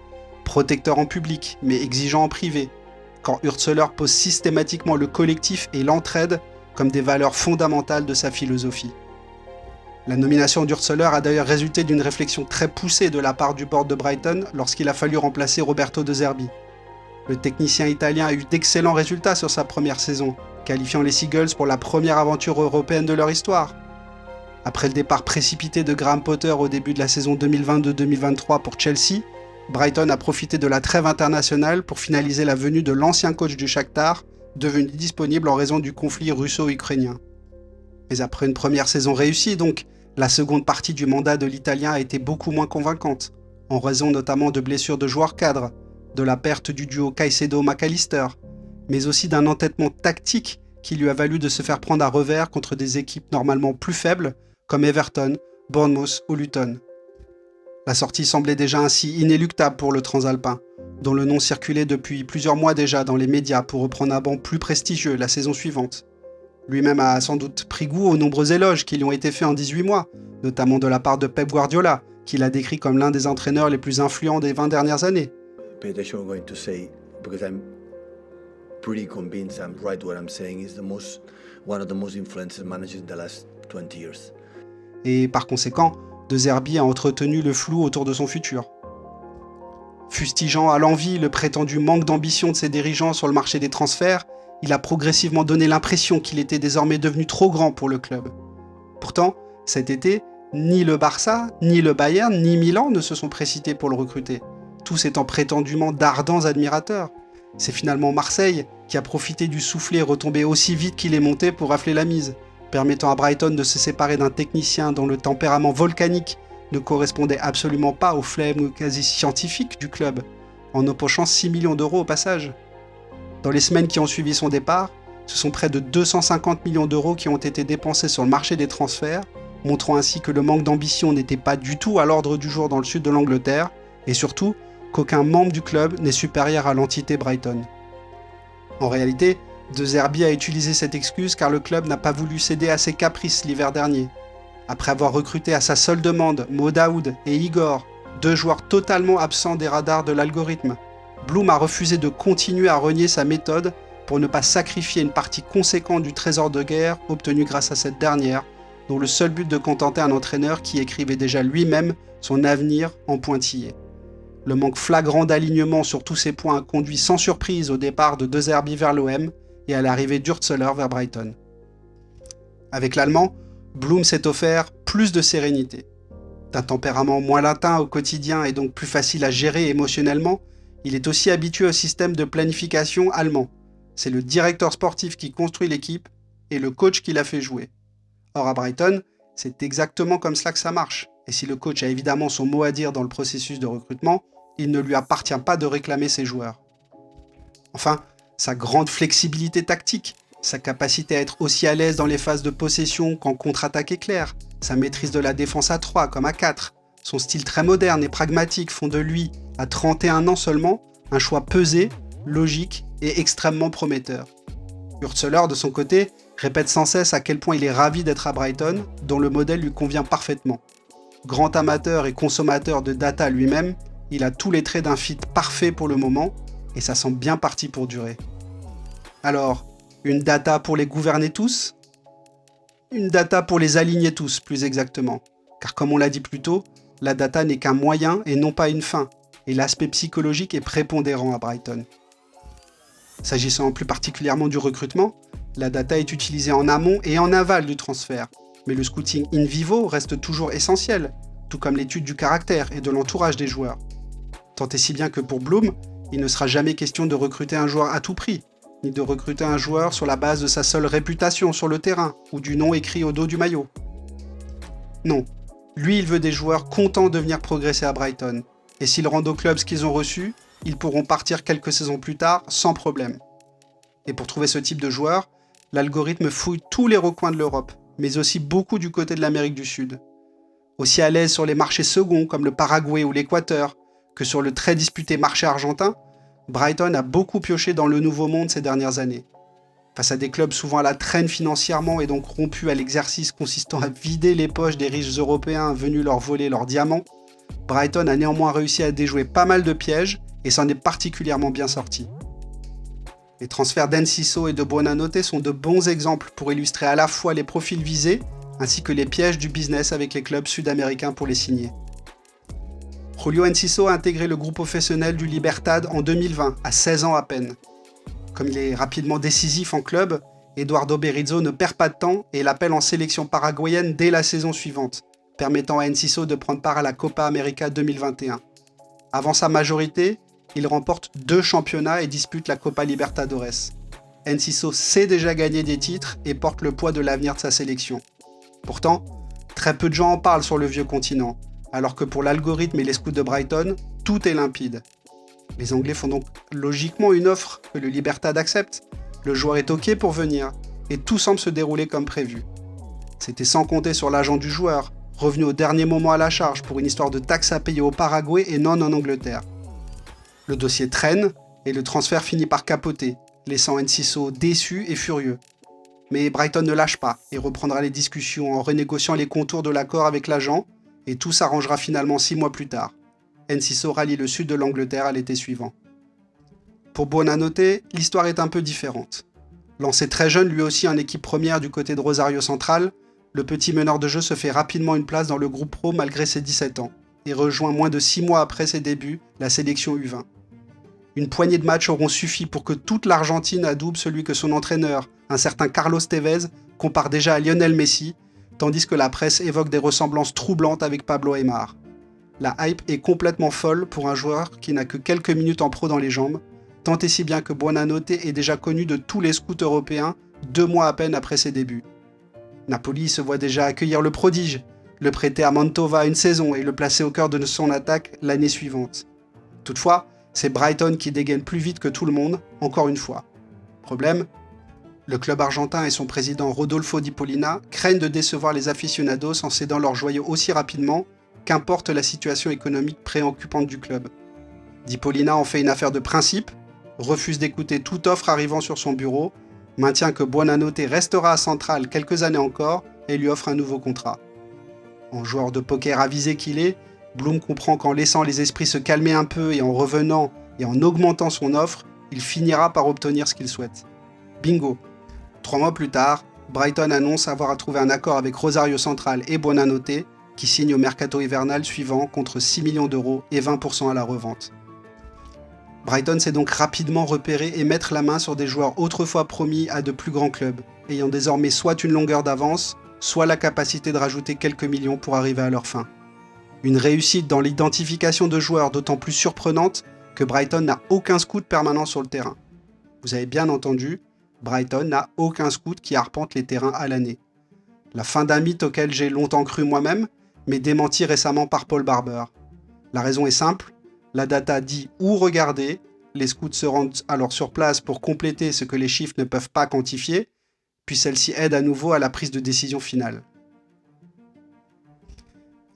protecteur en public mais exigeant en privé, quand Hurtzler pose systématiquement le collectif et l'entraide comme des valeurs fondamentales de sa philosophie. La nomination d'Hurtzler a d'ailleurs résulté d'une réflexion très poussée de la part du board de Brighton lorsqu'il a fallu remplacer Roberto De Zerbi. Le technicien italien a eu d'excellents résultats sur sa première saison, qualifiant les Seagulls pour la première aventure européenne de leur histoire. Après le départ précipité de Graham Potter au début de la saison 2022-2023 pour Chelsea, Brighton a profité de la trêve internationale pour finaliser la venue de l'ancien coach du Shakhtar, devenu disponible en raison du conflit russo-ukrainien. Mais après une première saison réussie donc, la seconde partie du mandat de l'Italien a été beaucoup moins convaincante, en raison notamment de blessures de joueurs cadres, de la perte du duo Caicedo-McAllister, mais aussi d'un entêtement tactique qui lui a valu de se faire prendre à revers contre des équipes normalement plus faibles comme Everton, Bournemouth ou Luton. La sortie semblait déjà ainsi inéluctable pour le Transalpin, dont le nom circulait depuis plusieurs mois déjà dans les médias pour reprendre un banc plus prestigieux la saison suivante. Lui-même a sans doute pris goût aux nombreux éloges qui lui ont été faits en 18 mois, notamment de la part de Pep Guardiola, qui l'a décrit comme l'un des entraîneurs les plus influents des 20 dernières années. Peter going to say, because I'm pretty convinced I'm right what I'm saying, is one of the most influential managers in the last 20 years. Et par conséquent, De Zerbi a entretenu le flou autour de son futur. Fustigeant à l'envi le prétendu manque d'ambition de ses dirigeants sur le marché des transferts, il a progressivement donné l'impression qu'il était désormais devenu trop grand pour le club. Pourtant, cet été, ni le Barça, ni le Bayern, ni Milan ne se sont précités pour le recruter, tous étant prétendument d'ardents admirateurs. C'est finalement Marseille qui a profité du soufflet retombé aussi vite qu'il est monté pour rafler la mise, permettant à Brighton de se séparer d'un technicien dont le tempérament volcanique ne correspondait absolument pas aux flemmes quasi scientifiques du club, en empochant 6 millions d'euros au passage. Dans les semaines qui ont suivi son départ, ce sont près de 250 millions d'euros qui ont été dépensés sur le marché des transferts, montrant ainsi que le manque d'ambition n'était pas du tout à l'ordre du jour dans le sud de l'Angleterre, et surtout qu'aucun membre du club n'est supérieur à l'entité Brighton. En réalité, De Zerbi a utilisé cette excuse car le club n'a pas voulu céder à ses caprices l'hiver dernier. Après avoir recruté à sa seule demande Mo Daoud et Igor, 2 joueurs totalement absents des radars de l'algorithme, Bloom a refusé de continuer à renier sa méthode pour ne pas sacrifier une partie conséquente du trésor de guerre obtenu grâce à cette dernière, dont le seul but de contenter un entraîneur qui écrivait déjà lui-même son avenir en pointillé. Le manque flagrant d'alignement sur tous ces points a conduit sans surprise au départ de De Zerbi vers l'OM et à l'arrivée d'Hürzeler vers Brighton. Avec l'Allemand, Bloom s'est offert plus de sérénité. D'un tempérament moins latin au quotidien et donc plus facile à gérer émotionnellement, il est aussi habitué au système de planification allemand. C'est le directeur sportif qui construit l'équipe et le coach qui la fait jouer. Or à Brighton, c'est exactement comme cela que ça marche. Et si le coach a évidemment son mot à dire dans le processus de recrutement, il ne lui appartient pas de réclamer ses joueurs. Enfin, sa grande flexibilité tactique, sa capacité à être aussi à l'aise dans les phases de possession qu'en contre-attaque éclair, sa maîtrise de la défense à 3 comme à 4, son style très moderne et pragmatique font de lui, à 31 ans seulement, un choix pesé, logique et extrêmement prometteur. Hürzeler, de son côté, répète sans cesse à quel point il est ravi d'être à Brighton, dont le modèle lui convient parfaitement. Grand amateur et consommateur de data lui-même, il a tous les traits d'un fit parfait pour le moment, et ça semble bien parti pour durer. Alors, une data pour les gouverner tous ? Une data pour les aligner tous, plus exactement. Car comme on l'a dit plus tôt, la data n'est qu'un moyen et non pas une fin, et l'aspect psychologique est prépondérant à Brighton. S'agissant plus particulièrement du recrutement, la data est utilisée en amont et en aval du transfert, mais le scouting in vivo reste toujours essentiel, tout comme l'étude du caractère et de l'entourage des joueurs. Tant et si bien que pour Bloom, il ne sera jamais question de recruter un joueur à tout prix, ni de recruter un joueur sur la base de sa seule réputation sur le terrain ou du nom écrit au dos du maillot. Non, lui il veut des joueurs contents de venir progresser à Brighton, et s'ils rendent au club ce qu'ils ont reçu, ils pourront partir quelques saisons plus tard sans problème. Et pour trouver ce type de joueur, l'algorithme fouille tous les recoins de l'Europe, mais aussi beaucoup du côté de l'Amérique du Sud. Aussi à l'aise sur les marchés seconds comme le Paraguay ou l'Équateur, que sur le très disputé marché argentin, Brighton a beaucoup pioché dans le nouveau monde ces dernières années. Face à des clubs souvent à la traîne financièrement et donc rompus à l'exercice consistant à vider les poches des riches européens venus leur voler leurs diamants, Brighton a néanmoins réussi à déjouer pas mal de pièges et s'en est particulièrement bien sorti. Les transferts d'Enciso et de Buonanotte sont de bons exemples pour illustrer à la fois les profils visés ainsi que les pièges du business avec les clubs sud-américains pour les signer. Julio Enciso a intégré le groupe professionnel du Libertad en 2020, à 16 ans à peine. Comme il est rapidement décisif en club, Eduardo Berizzo ne perd pas de temps et l'appelle en sélection paraguayenne dès la saison suivante, permettant à Enciso de prendre part à la Copa América 2021. Avant sa majorité, il remporte 2 championnats et dispute la Copa Libertadores. Enciso sait déjà gagner des titres et porte le poids de l'avenir de sa sélection. Pourtant, très peu de gens en parlent sur le vieux continent, alors que pour l'algorithme et les scouts de Brighton, tout est limpide. Les Anglais font donc logiquement une offre que le Libertad accepte. Le joueur est OK pour venir, et tout semble se dérouler comme prévu. C'était sans compter sur l'agent du joueur, revenu au dernier moment à la charge pour une histoire de taxes à payer au Paraguay et non en Angleterre. Le dossier traîne, et le transfert finit par capoter, laissant Enciso déçu et furieux. Mais Brighton ne lâche pas et reprendra les discussions en renégociant les contours de l'accord avec l'agent, et tout s'arrangera finalement 6 mois plus tard. Enciso rallie le sud de l'Angleterre à l'été suivant. Pour Buonanotte, l'histoire est un peu différente. Lancé très jeune lui aussi en équipe première du côté de Rosario Central, le petit meneur de jeu se fait rapidement une place dans le groupe pro malgré ses 17 ans, et rejoint moins de 6 mois après ses débuts la sélection U20. Une poignée de matchs auront suffi pour que toute l'Argentine adoube celui que son entraîneur, un certain Carlos Tevez, compare déjà à Lionel Messi, tandis que la presse évoque des ressemblances troublantes avec Pablo Aimar. La hype est complètement folle pour un joueur qui n'a que quelques minutes en pro dans les jambes, tant et si bien que Buonanotte est déjà connu de tous les scouts européens 2 mois à peine après ses débuts. Napoli se voit déjà accueillir le prodige, le prêter à Mantova une saison et le placer au cœur de son attaque l'année suivante. Toutefois, c'est Brighton qui dégaine plus vite que tout le monde, encore une fois. Problème, le club argentin et son président Rodolfo Di Polina craignent de décevoir les aficionados en cédant leurs joyaux aussi rapidement, qu'importe la situation économique préoccupante du club. Di Polina en fait une affaire de principe, refuse d'écouter toute offre arrivant sur son bureau, maintient que Buonanotte restera à Central quelques années encore et lui offre un nouveau contrat. En joueur de poker avisé qu'il est, Bloom comprend qu'en laissant les esprits se calmer un peu et en revenant et en augmentant son offre, il finira par obtenir ce qu'il souhaite. Bingo! 3 mois plus tard, Brighton annonce avoir trouvé un accord avec Rosario Central et Buonanotte, qui signent au mercato hivernal suivant contre 6 millions d'euros et 20% à la revente. Brighton s'est donc rapidement repéré et mettre la main sur des joueurs autrefois promis à de plus grands clubs, ayant désormais soit une longueur d'avance, soit la capacité de rajouter quelques millions pour arriver à leur fin. Une réussite dans l'identification de joueurs d'autant plus surprenante que Brighton n'a aucun scout permanent sur le terrain. Vous avez bien entendu, Brighton n'a aucun scout qui arpente les terrains à l'année. La fin d'un mythe auquel j'ai longtemps cru moi-même, mais démenti récemment par Paul Barber. La raison est simple, la data dit où regarder, les scouts se rendent alors sur place pour compléter ce que les chiffres ne peuvent pas quantifier, puis celle-ci aide à nouveau à la prise de décision finale.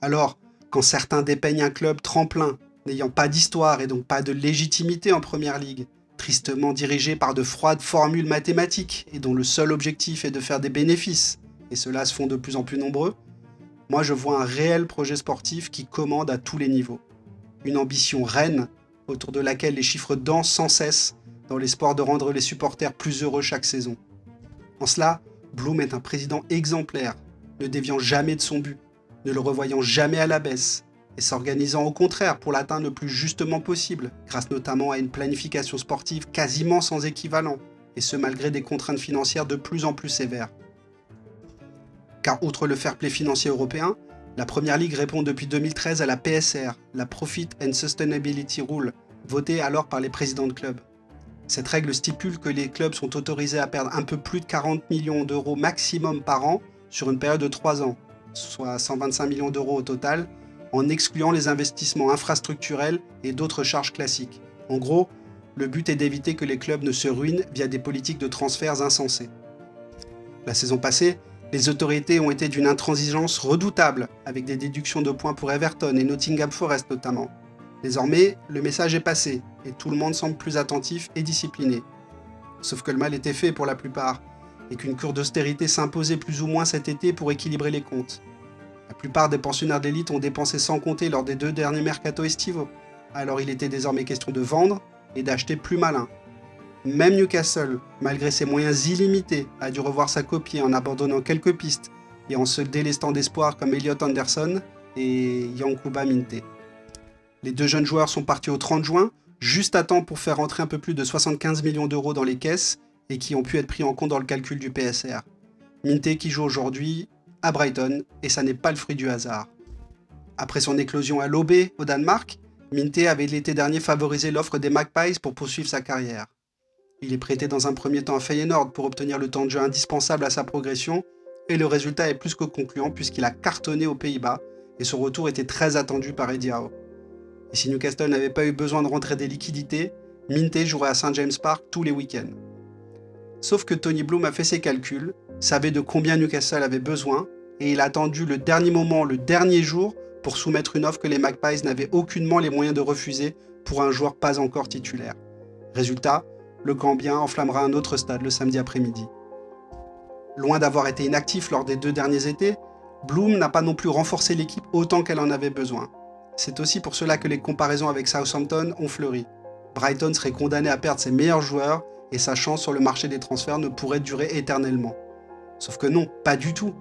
Alors, quand certains dépeignent un club tremplin, n'ayant pas d'histoire et donc pas de légitimité en première ligue, tristement dirigé par de froides formules mathématiques et dont le seul objectif est de faire des bénéfices, et ceux-là se font de plus en plus nombreux, moi je vois un réel projet sportif qui commande à tous les niveaux. Une ambition reine autour de laquelle les chiffres dansent sans cesse dans l'espoir de rendre les supporters plus heureux chaque saison. En cela, Bloom est un président exemplaire, ne déviant jamais de son but, ne le revoyant jamais à la baisse, et s'organisant au contraire pour l'atteindre le plus justement possible, grâce notamment à une planification sportive quasiment sans équivalent, et ce malgré des contraintes financières de plus en plus sévères. Car outre le fair play financier européen, la Première Ligue répond depuis 2013 à la PSR, la Profit and Sustainability Rule, votée alors par les présidents de clubs. Cette règle stipule que les clubs sont autorisés à perdre un peu plus de 40 millions d'euros maximum par an sur une période de 3 ans, soit 125 millions d'euros au total, en excluant les investissements infrastructurels et d'autres charges classiques. En gros, le but est d'éviter que les clubs ne se ruinent via des politiques de transferts insensées. La saison passée, les autorités ont été d'une intransigeance redoutable, avec des déductions de points pour Everton et Nottingham Forest notamment. Désormais, le message est passé, et tout le monde semble plus attentif et discipliné. Sauf que le mal était fait pour la plupart, et qu'une cure d'austérité s'imposait plus ou moins cet été pour équilibrer les comptes. La plupart des pensionnaires d'élite ont dépensé sans compter lors des 2 derniers mercato estivaux, alors il était désormais question de vendre et d'acheter plus malin. Même Newcastle, malgré ses moyens illimités, a dû revoir sa copie en abandonnant quelques pistes et en se délestant d'espoir comme Elliot Anderson et Yankuba Minte. Les 2 jeunes joueurs sont partis au 30 juin, juste à temps pour faire rentrer un peu plus de 75 millions d'euros dans les caisses et qui ont pu être pris en compte dans le calcul du PSR. Minte qui joue aujourd'hui à Brighton, et ça n'est pas le fruit du hasard. Après son éclosion à l'OB au Danemark, Minte avait l'été dernier favorisé l'offre des Magpies pour poursuivre sa carrière. Il est prêté dans un premier temps à Feyenoord pour obtenir le temps de jeu indispensable à sa progression, et le résultat est plus que concluant puisqu'il a cartonné aux Pays-Bas, et son retour était très attendu par Eddie Howe. Et si Newcastle n'avait pas eu besoin de rentrer des liquidités, Minte jouerait à St James Park tous les week-ends. Sauf que Tony Bloom a fait ses calculs, savait de combien Newcastle avait besoin, et il a attendu le dernier moment, le dernier jour, pour soumettre une offre que les Magpies n'avaient aucunement les moyens de refuser pour un joueur pas encore titulaire. Résultat, le Gambien enflammera un autre stade le samedi après-midi. Loin d'avoir été inactif lors des 2 derniers étés, Bloom n'a pas non plus renforcé l'équipe autant qu'elle en avait besoin. C'est aussi pour cela que les comparaisons avec Southampton ont fleuri. Brighton serait condamné à perdre ses meilleurs joueurs et sa chance sur le marché des transferts ne pourrait durer éternellement. Sauf que non, pas du tout.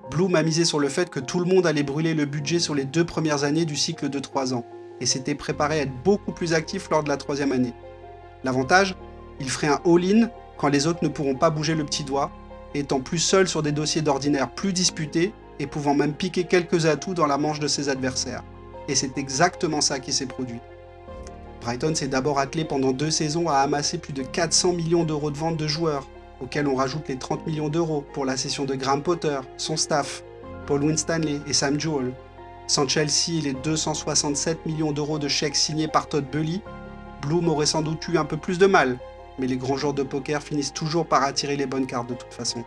Bloom a misé sur le fait que tout le monde allait brûler le budget sur les 2 premières années du cycle de 3 ans, et s'était préparé à être beaucoup plus actif lors de la 3e année. L'avantage, il ferait un all-in quand les autres ne pourront pas bouger le petit doigt, étant plus seul sur des dossiers d'ordinaire plus disputés et pouvant même piquer quelques atouts dans la manche de ses adversaires. Et c'est exactement ça qui s'est produit. Brighton s'est d'abord attelé pendant 2 saisons à amasser plus de 400 millions d'euros de vente de joueurs, auxquels on rajoute les 30 millions d'euros pour la cession de Graham Potter, son staff, Paul Winstanley et Sam Jewell. Sans Chelsea et les 267 millions d'euros de chèques signés par Todd Boehly, Bloom aurait sans doute eu un peu plus de mal, mais les grands joueurs de poker finissent toujours par attirer les bonnes cartes de toute façon.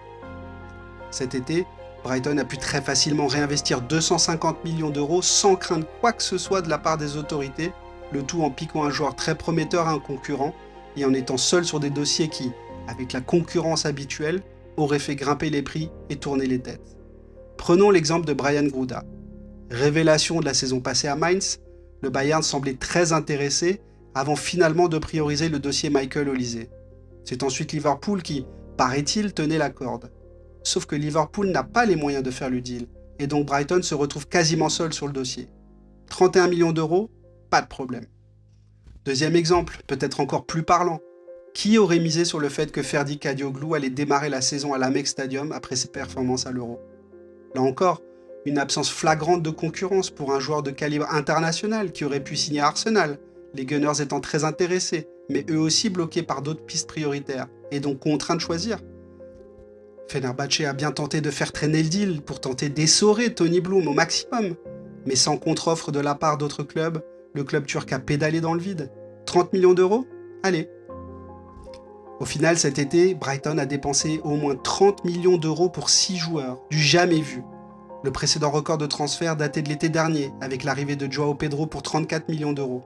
Cet été, Brighton a pu très facilement réinvestir 250 millions d'euros sans craindre quoi que ce soit de la part des autorités, le tout en piquant un joueur très prometteur à un concurrent et en étant seul sur des dossiers qui, avec la concurrence habituelle, auraient fait grimper les prix et tourner les têtes. Prenons l'exemple de Brian Gruda. Révélation de la saison passée à Mainz, le Bayern semblait très intéressé avant finalement de prioriser le dossier Michael Olise. C'est ensuite Liverpool qui, paraît-il, tenait la corde. Sauf que Liverpool n'a pas les moyens de faire le deal, et donc Brighton se retrouve quasiment seul sur le dossier. 31 millions d'euros, pas de problème. Deuxième exemple, peut-être encore plus parlant. Qui aurait misé sur le fait que Ferdi Kadioglu allait démarrer la saison à l'Amex Stadium après ses performances à l'Euro? Là encore, une absence flagrante de concurrence pour un joueur de calibre international qui aurait pu signer à Arsenal, les Gunners étant très intéressés, mais eux aussi bloqués par d'autres pistes prioritaires, et donc contraints de choisir. Fenerbahçe a bien tenté de faire traîner le deal pour tenter d'essorer Tony Bloom au maximum, mais sans contre-offre de la part d'autres clubs, le club turc a pédalé dans le vide. 30 millions d'euros? Allez. Au final, cet été, Brighton a dépensé au moins 30 millions d'euros pour 6 joueurs, du jamais vu. Le précédent record de transfert datait de l'été dernier, avec l'arrivée de Joao Pedro pour 34 millions d'euros.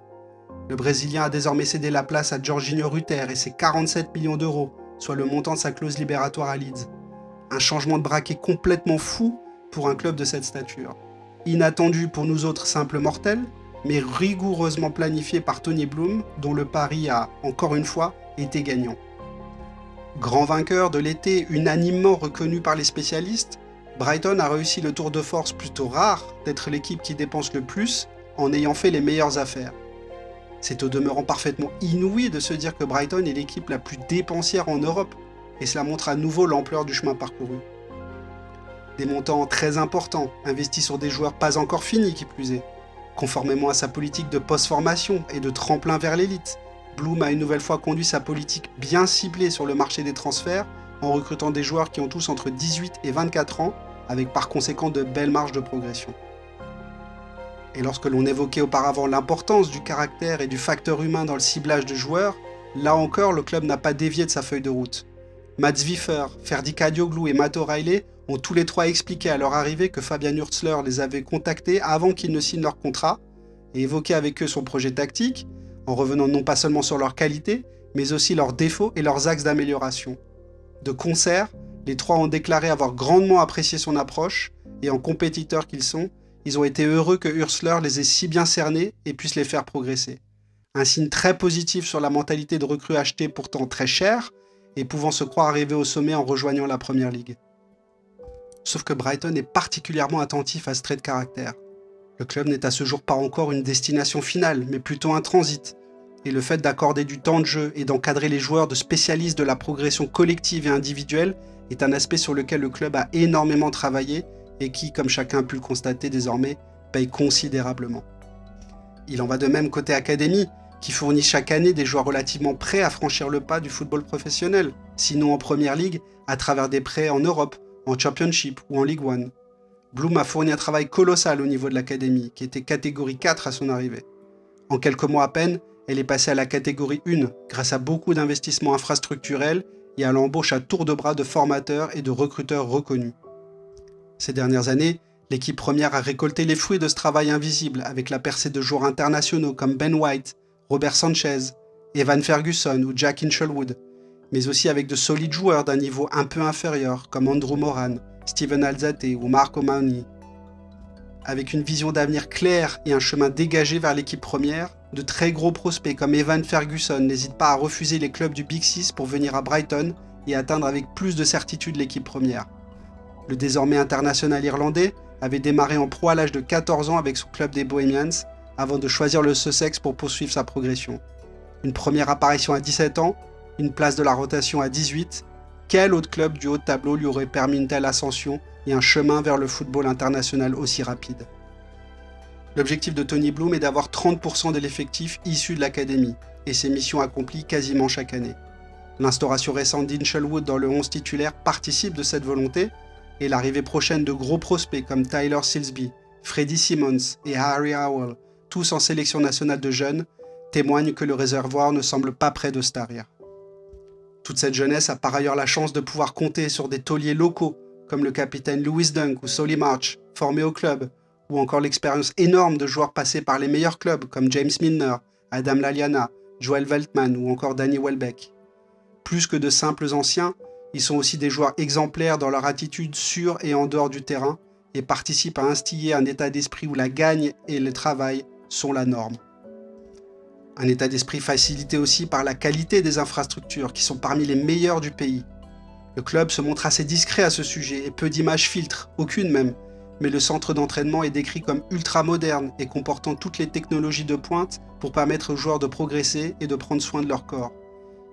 Le Brésilien a désormais cédé la place à Jorginho Rutter et ses 47 millions d'euros, soit le montant de sa clause libératoire à Leeds. Un changement de braquet complètement fou pour un club de cette stature. Inattendu pour nous autres simples mortels, mais rigoureusement planifié par Tony Bloom, dont le pari a, encore une fois, été gagnant. Grand vainqueur de l'été unanimement reconnu par les spécialistes, Brighton a réussi le tour de force plutôt rare d'être l'équipe qui dépense le plus en ayant fait les meilleures affaires. C'est au demeurant parfaitement inouï de se dire que Brighton est l'équipe la plus dépensière en Europe, et cela montre à nouveau l'ampleur du chemin parcouru. Des montants très importants, investis sur des joueurs pas encore finis qui plus est. Conformément à sa politique de post-formation et de tremplin vers l'élite, Bloom a une nouvelle fois conduit sa politique bien ciblée sur le marché des transferts en recrutant des joueurs qui ont tous entre 18 et 24 ans, avec par conséquent de belles marges de progression. Et lorsque l'on évoquait auparavant l'importance du caractère et du facteur humain dans le ciblage de joueurs, là encore le club n'a pas dévié de sa feuille de route. Mats Zwiffer, Ferdi Kadioglu et Matt O'Reilly ont tous les trois expliqué à leur arrivée que Fabian Hürzeler les avait contactés avant qu'ils ne signent leur contrat et évoqué avec eux son projet tactique, en revenant non pas seulement sur leurs qualités, mais aussi leurs défauts et leurs axes d'amélioration. De concert, les trois ont déclaré avoir grandement apprécié son approche, et en compétiteurs qu'ils sont, ils ont été heureux que Hürzeler les ait si bien cernés et puisse les faire progresser. Un signe très positif sur la mentalité de recrues achetées pourtant très chères, et pouvant se croire arriver au sommet en rejoignant la Première Ligue. Sauf que Brighton est particulièrement attentif à ce trait de caractère. Le club n'est à ce jour pas encore une destination finale, mais plutôt un transit. Et le fait d'accorder du temps de jeu et d'encadrer les joueurs de spécialistes de la progression collective et individuelle est un aspect sur lequel le club a énormément travaillé et qui, comme chacun a pu le constater désormais, paye considérablement. Il en va de même côté académie, qui fournit chaque année des joueurs relativement prêts à franchir le pas du football professionnel, sinon en Première Ligue, à travers des prêts en Europe, en Championship ou en League One. Bloom a fourni un travail colossal au niveau de l'académie, qui était catégorie 4 à son arrivée. En quelques mois à peine, elle est passée à la catégorie 1, grâce à beaucoup d'investissements infrastructurels et à l'embauche à tour de bras de formateurs et de recruteurs reconnus. Ces dernières années, l'équipe première a récolté les fruits de ce travail invisible avec la percée de joueurs internationaux comme Ben White, Robert Sanchez, Evan Ferguson ou Jack Hinchelwood, mais aussi avec de solides joueurs d'un niveau un peu inférieur, comme Andrew Moran, Steven Alzate ou Marco Mauni. Avec une vision d'avenir claire et un chemin dégagé vers l'équipe première, de très gros prospects comme Evan Ferguson n'hésitent pas à refuser les clubs du Big Six pour venir à Brighton et atteindre avec plus de certitude l'équipe première. Le désormais international irlandais avait démarré en pro à l'âge de 14 ans avec son club des Bohemians, avant de choisir le Sussex pour poursuivre sa progression. Une première apparition à 17 ans, une place de la rotation à 18, quel autre club du haut de tableau lui aurait permis une telle ascension et un chemin vers le football international aussi rapide? L'objectif de Tony Bloom est d'avoir 30% de l'effectif issu de l'académie, et c'est mission accomplie quasiment chaque année. L'instauration récente d'Hinchelwood dans le 11 titulaire participe de cette volonté, et l'arrivée prochaine de gros prospects comme Tyler Silsby, Freddie Simmons et Harry Howell, tous en sélection nationale de jeunes, témoigne que le réservoir ne semble pas près de se tarir. Toute cette jeunesse a par ailleurs la chance de pouvoir compter sur des tauliers locaux, comme le capitaine Lewis Dunk ou Solly March, formés au club, ou encore l'expérience énorme de joueurs passés par les meilleurs clubs comme James Milner, Adam Lallana, Joel Veltman ou encore Danny Welbeck. Plus que de simples anciens, ils sont aussi des joueurs exemplaires dans leur attitude sur et en dehors du terrain et participent à instiller un état d'esprit où la gagne et le travail sont la norme. Un état d'esprit facilité aussi par la qualité des infrastructures qui sont parmi les meilleures du pays. Le club se montre assez discret à ce sujet et peu d'images filtrent, aucune même, mais le centre d'entraînement est décrit comme ultra moderne et comportant toutes les technologies de pointe pour permettre aux joueurs de progresser et de prendre soin de leur corps.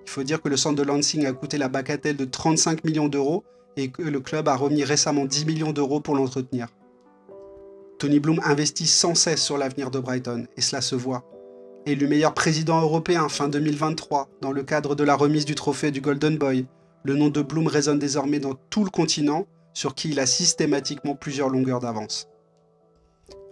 Il faut dire que le centre de Lansing a coûté la bagatelle de 35 millions d'euros et que le club a remis récemment 10 millions d'euros pour l'entretenir. Tony Bloom investit sans cesse sur l'avenir de Brighton, et cela se voit. Élu meilleur président européen fin 2023, dans le cadre de la remise du trophée du Golden Boy, le nom de Bloom résonne désormais dans tout le continent, sur qui il a systématiquement plusieurs longueurs d'avance.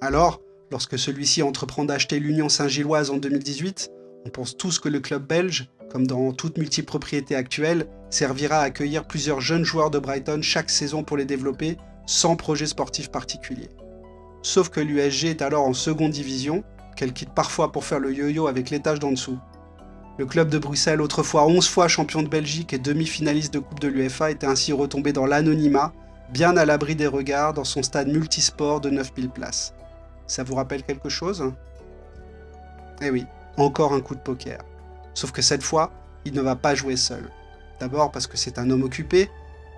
Alors, lorsque celui-ci entreprend d'acheter l'Union Saint-Gilloise en 2018, on pense tous que le club belge, comme dans toute multipropriété actuelle, servira à accueillir plusieurs jeunes joueurs de Brighton chaque saison pour les développer, sans projet sportif particulier. Sauf que l'USG est alors en seconde division, qu'elle quitte parfois pour faire le yo-yo avec l'étage d'en dessous. Le club de Bruxelles, autrefois 11 fois champion de Belgique et demi-finaliste de Coupe de l'UEFA, était ainsi retombé dans l'anonymat, bien à l'abri des regards dans son stade multisport de 9000 places. Ça vous rappelle quelque chose ? Eh oui, encore un coup de poker. Sauf que cette fois, il ne va pas jouer seul. D'abord parce que c'est un homme occupé,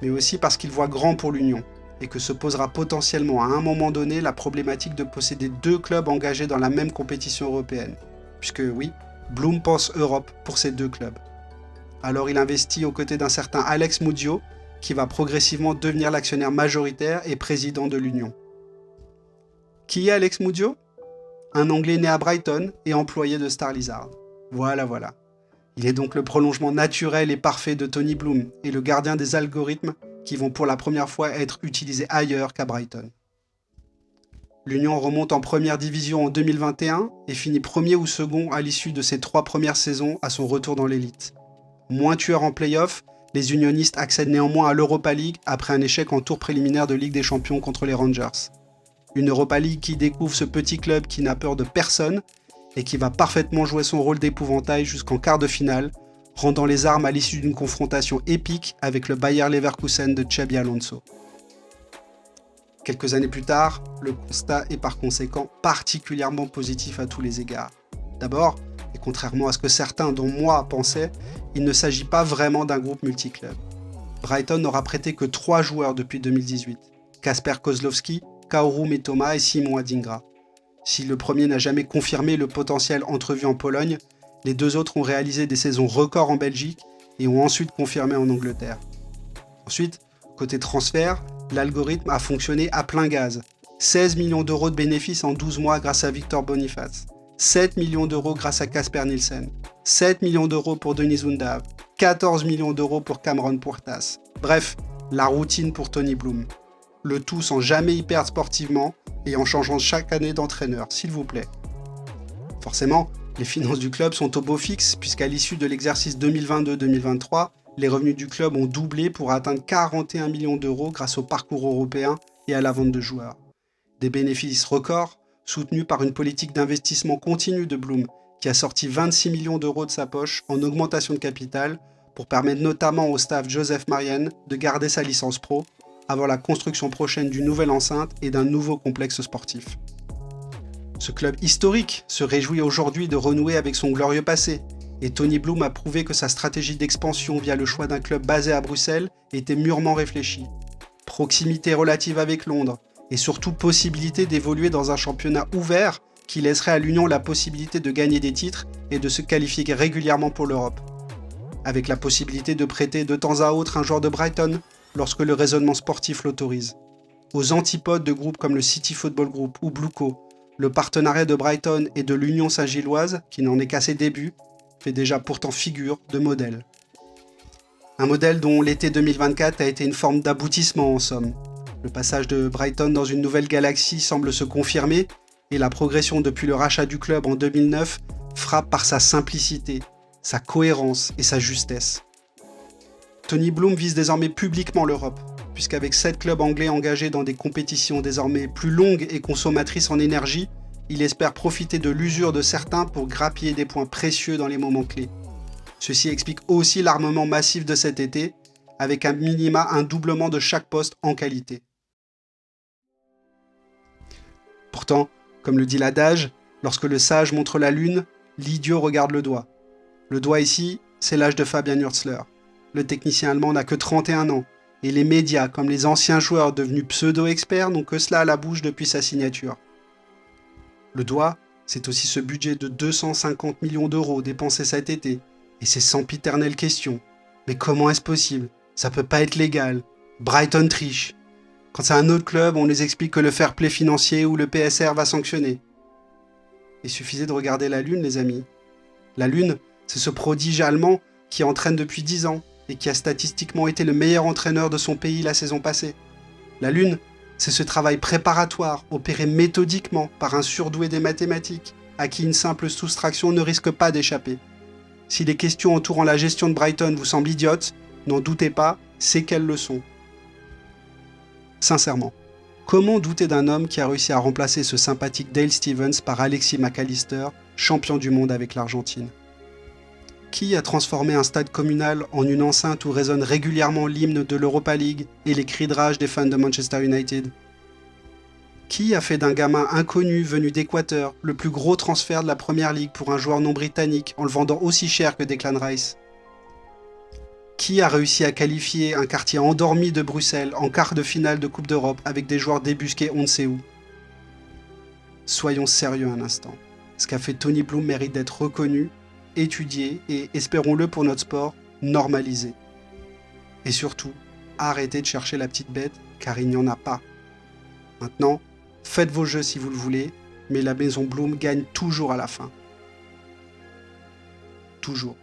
mais aussi parce qu'il voit grand pour l'Union, et que se posera potentiellement à un moment donné la problématique de posséder deux clubs engagés dans la même compétition européenne. Puisque oui, Bloom pense Europe pour ces deux clubs. Alors il investit aux côtés d'un certain Alex Mudio, qui va progressivement devenir l'actionnaire majoritaire et président de l'Union. Qui est Alex Mudio ? Un Anglais né à Brighton et employé de Star Lizard. Voilà. Il est donc le prolongement naturel et parfait de Tony Bloom et le gardien des algorithmes qui vont pour la première fois être utilisés ailleurs qu'à Brighton. L'Union remonte en première division en 2021 et finit premier ou second à l'issue de ses 3 premières saisons à son retour dans l'élite. Moins tueurs en play-off, les unionistes accèdent néanmoins à l'Europa League après un échec en tour préliminaire de Ligue des Champions contre les Rangers. Une Europa League qui découvre ce petit club qui n'a peur de personne et qui va parfaitement jouer son rôle d'épouvantail jusqu'en quart de finale, rendant les armes à l'issue d'une confrontation épique avec le Bayer Leverkusen de Xabi Alonso. Quelques années plus tard, le constat est par conséquent particulièrement positif à tous les égards. D'abord, et contrairement à ce que certains, dont moi, pensaient, il ne s'agit pas vraiment d'un groupe multiclub. Brighton n'aura prêté que 3 joueurs depuis 2018, Kasper Kozlowski, Kaoru Mitoma et Simon Adingra. Si le premier n'a jamais confirmé le potentiel entrevu en Pologne, les 2 autres ont réalisé des saisons records en Belgique et ont ensuite confirmé en Angleterre. Ensuite, côté transfert, l'algorithme a fonctionné à plein gaz. 16 millions d'euros de bénéfices en 12 mois grâce à Victor Boniface, 7 millions d'euros grâce à Kasper Nielsen, 7 millions d'euros pour Denis Undav, 14 millions d'euros pour Cameron Puertas. Bref, la routine pour Tony Bloom. Le tout sans jamais y perdre sportivement et en changeant chaque année d'entraîneur, s'il vous plaît. Forcément, les finances du club sont au beau fixe, puisqu'à l'issue de l'exercice 2022-2023, les revenus du club ont doublé pour atteindre 41 millions d'euros grâce au parcours européen et à la vente de joueurs. Des bénéfices records, soutenus par une politique d'investissement continue de Bloom, qui a sorti 26 millions d'euros de sa poche en augmentation de capital pour permettre notamment au staff Joseph Marian de garder sa licence pro avant la construction prochaine d'une nouvelle enceinte et d'un nouveau complexe sportif. Ce club historique se réjouit aujourd'hui de renouer avec son glorieux passé, et Tony Bloom a prouvé que sa stratégie d'expansion via le choix d'un club basé à Bruxelles était mûrement réfléchie. Proximité relative avec Londres, et surtout possibilité d'évoluer dans un championnat ouvert qui laisserait à l'Union la possibilité de gagner des titres et de se qualifier régulièrement pour l'Europe. Avec la possibilité de prêter de temps à autre un joueur de Brighton lorsque le raisonnement sportif l'autorise. Aux antipodes de groupes comme le City Football Group ou Blueco, le partenariat de Brighton et de l'Union Saint-Gilloise, qui n'en est qu'à ses débuts, fait déjà pourtant figure de modèle. Un modèle dont l'été 2024 a été une forme d'aboutissement en somme. Le passage de Brighton dans une nouvelle galaxie semble se confirmer, et la progression depuis le rachat du club en 2009 frappe par sa simplicité, sa cohérence et sa justesse. Tony Bloom vise désormais publiquement l'Europe, puisqu'avec 7 clubs anglais engagés dans des compétitions désormais plus longues et consommatrices en énergie, il espère profiter de l'usure de certains pour grappiller des points précieux dans les moments clés. Ceci explique aussi l'armement massif de cet été, avec un minima un doublement de chaque poste en qualité. Pourtant, comme le dit l'adage, lorsque le sage montre la lune, l'idiot regarde le doigt. Le doigt ici, c'est l'âge de Fabian Hürzeler. Le technicien allemand n'a que 31 ans, et les médias, comme les anciens joueurs devenus pseudo-experts, n'ont que cela à la bouche depuis sa signature. Le doigt, c'est aussi ce budget de 250 millions d'euros dépensé cet été, et ces sempiternelles questions. Mais comment est-ce possible? Ça peut pas être légal. Brighton triche. Quand c'est un autre club, on les explique que le fair play financier ou le PSR va sanctionner. Il suffisait de regarder la Lune, les amis. La Lune, c'est ce prodige allemand qui entraîne depuis 10 ans et qui a statistiquement été le meilleur entraîneur de son pays la saison passée. La Lune, c'est ce travail préparatoire opéré méthodiquement par un surdoué des mathématiques à qui une simple soustraction ne risque pas d'échapper. Si les questions entourant la gestion de Brighton vous semblent idiotes, n'en doutez pas, c'est qu'elles le sont. Sincèrement, comment douter d'un homme qui a réussi à remplacer ce sympathique Dale Stevens par Alexis McAllister, champion du monde avec l'Argentine? Qui a transformé un stade communal en une enceinte où résonne régulièrement l'hymne de l'Europa League et les cris de rage des fans de Manchester United? Qui a fait d'un gamin inconnu venu d'Équateur le plus gros transfert de la Première Ligue pour un joueur non britannique en le vendant aussi cher que Declan Rice? Qui a réussi à qualifier un quartier endormi de Bruxelles en quart de finale de Coupe d'Europe avec des joueurs débusqués on ne sait où? Soyons sérieux un instant. Ce qu'a fait Tony Bloom mérite d'être reconnu, étudié et, espérons-le pour notre sport, normalisé. Et surtout, arrêtez de chercher la petite bête, car il n'y en a pas. Maintenant, faites vos jeux si vous le voulez, mais la maison Bloom gagne toujours à la fin. Toujours.